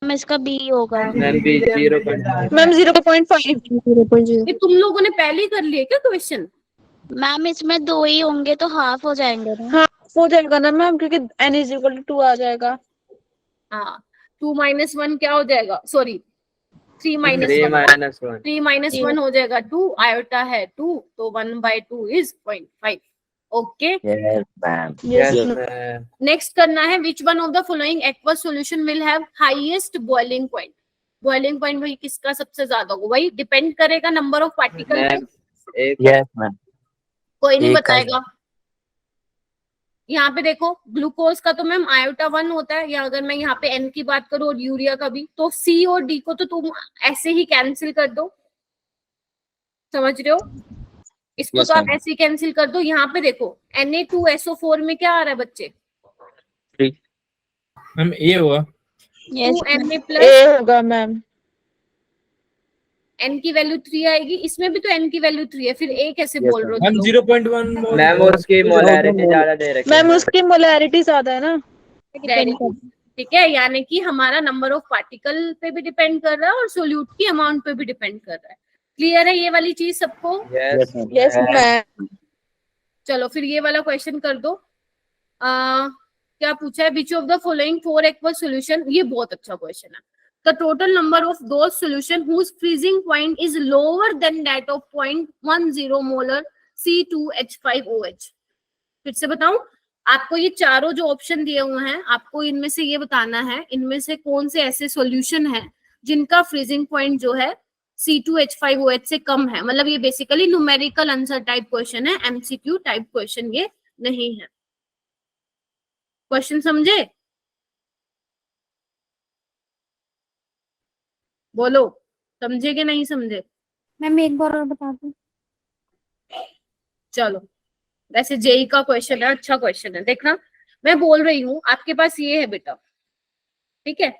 मैम इसका B होगा। मैम भी 0.5। मैम 0.5। 0.0। ये तुम लोगों ने पहले ही कर लिया क्या क्वेश्चन? मैम इसमें 2 ही होंगे तो हाफ हो जाएंगे ना। हाँ हो जाएगा ना मैम, क्योंकि N = 2 आ जाएगा। हाँ, 2 - 1 क्या हो जाएगा? सॉरी, 3 - 1 3 - 1 हो जाएगा 2। आयोटा है 2, तो 1/2 is 0.5। Okay, yes ma'am. Yes ma'am. Next करना है, विच one of the following aqueous solution will have highest boiling point? Boiling point वही किसका सबसे ज्यादा होगा? वही डिपेंड करेगा नंबर ऑफ पार्टिकल पे। Yes ma'am. कोई नहीं एक का- बताएगा। यहाँ पे देखो, ग्लूकोज का तो मैम आयोटा 1 होता है, या अगर मैं यहाँ पे N की बात करूँ और यूरिया का भी, तो C और D को तो तुम ऐसे ही कैंसिल कर दो, समझ रहे हो? इसको Yes, तो आप ma'am. ऐसे ही कैंसिल कर दो। यहाँ पे देखो, Na2SO4 में क्या आ रहा है बच्चे? 3। मैम ये हुआ। 2Na ए प्लस होगा मैम। N की वैल्यू 3 आएगी, इसमें भी तो N की वैल्यू 3 है, फिर A कैसे Yes, बोल रहे हो मैम तुम लोग? 0.1 मैम उसकी मोलैरिटी ज्यादा दे रखी है। मैम उसकी मोलैरिटी ज्यादा है ना। Very good. ठीक है, यानी कि हमारा नंबर ऑफ पार्टिकल पे भी डिपेंड कर रहा है और सोल्यूट की अमाउंट पे भी डिपेंड कर रहा है। क्लियर है ये वाली चीज सबको? Yes yes ma'am. चलो फिर ये वाला क्वेश्चन कर दो। क्या पूछा है? Which of the following 4 aqueous solution, ये बहुत अच्छा क्वेश्चन है। The total number of those solution whose freezing point is lower than that of 0.10 molar C2H5OH। फिर से बताऊं, आपको ये चारों जो ऑप्शन दिए हुए हैं, आपको इनमें से ये बताना है, इनमें से कौन से ऐसे सॉल्यूशन है जिनका फ्रीजिंग पॉइंट जो है C2H5OH से कम है। मतलब ये basically numerical answer type question है, MCQ टाइप क्वेश्चन ये नहीं है। क्वेश्चन समझे? बोलो, समझे कि नहीं समझे? मैम एक बार और बता दो। चलो, वैसे जेई का क्वेश्चन है, अच्छा क्वेश्चन है, देखना मैं बोल रही हूँ आपके पास ये है बेटा, ठीक है,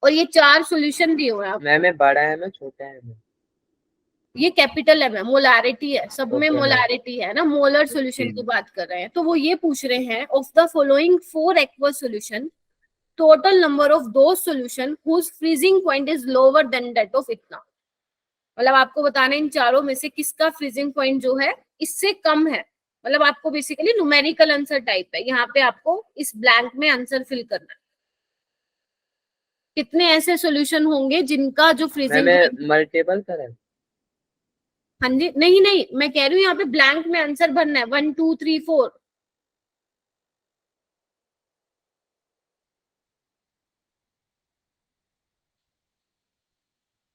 और ये 4 सॉल्यूशन दिए हुए हैं आप, मैम ये बड़ा है मैं छोटा है मैं। ये कैपिटल है, मोलारिटी है, सब में Okay, ma'am. मोलारिटी है ना, मोलर सॉल्यूशन की बात कर रहे हैं। तो वो ये पूछ रहे हैं, of the following 4 aqueous solution total number of those solution whose freezing point is lower than that of इतना। मतलब आपको बताना है इन चारों में से किसका फ्रीजिंग पॉइंट जो है इससे कम है। मतलब आपको बेसिकली न्यूमेरिकल आंसर टाइप है, यहाँ पे आपको इस ब्लैंक में आंसर फिल करना है। कितने ऐसे सॉल्यूशन होंगे जिनका जो फ्रीजिंग मैम मल्टीपल करें? हाँ जी, नहीं नहीं, मैं कह रही हूँ यहाँ पे ब्लैंक में आंसर भरना है 1 2 3 4।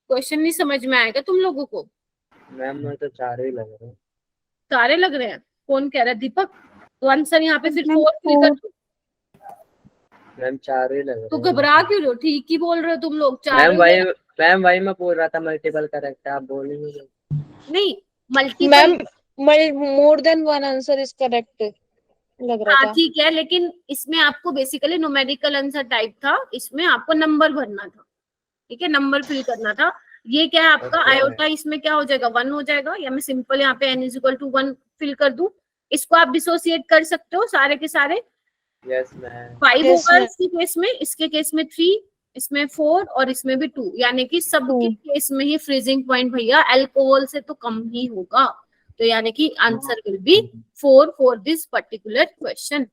क्वेश्चन नहीं समझ में आएगा तुम लोगों को? मैम मैं तो 4 ही लग रहे हैं। सारे लग रहे हैं? कौन कह रहा है? दीपक, तो आंसर यहाँ पे फिर मैम 4 फिल कर दो। मैम 4 ही लग रहे तो हैं। घबरा क्यों रहे हो? ठीक ही बोल रहे हो तुम लोग, 4 मैम वही मैं बोल रहा था, मल्टीपल करेक्ट है, आप बोल ही नहीं। नहीं, multiple. Ma'am more than one answer is correct लग रहा हाँ था। ठीक है, लेकिन इसमें आपको बेसिकली न्यूमेरिकल आंसर टाइप था, इसमें आपको नंबर भरना था, ठीक है, नंबर फिल करना था। ये क्या है आपका Okay. आयोटा, इसमें क्या हो जाएगा 1 हो जाएगा, या मैं सिंपल यहाँ पे n = 1 फिल कर दूं। इसको आप डिसोसिएट कर सकते हो सारे के सारे। Yes ma'am. 5 Yes, होगा ma'am. इसके केस में, इसके केस में 3, इसमें 4 और इसमें भी 2, यानी कि सबके केस में ही फ्रीजिंग पॉइंट भैया अल्कोहल से तो कम ही होगा। तो यानी कि answer will be 4 for this particular question.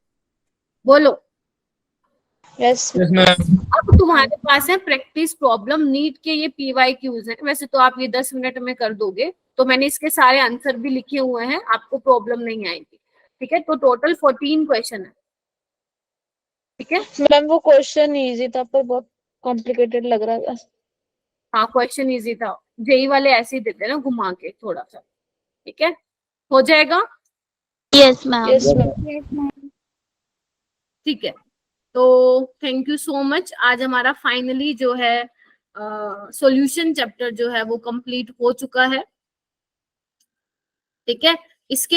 बोलो। Yes yes ma'am. अब तुम्हारे पास है प्रैक्टिस प्रॉब्लम, नीट के ये PYQs हैं, वैसे तो आप ये 10 मिनट में कर दोगे, तो मैंने इसके सारे आंसर भी लिखे हुए हैं, आपको प्रॉब्लम नहीं आएगी, ठीक है। तो टोटल 14 क्वेश्चन है, ठीक है। मैम वो क्वेश्चन इजी था पर बहुत कॉम्प्लिकेटेड लग रहा था। हाँ क्वेश्चन इजी था, जेई वाले ऐसे ही देते हैं ना घुमा के थोड़ा सा, ठीक है, हो जाएगा, yes ma'am. Yes ma'am. Yes ma'am. ठीक है। तो थैंक यू सो मच, आज हमारा फाइनली जो है सॉल्यूशन चैप्टर जो है वो कंप्लीट हो चुका है, ठीक है। इसके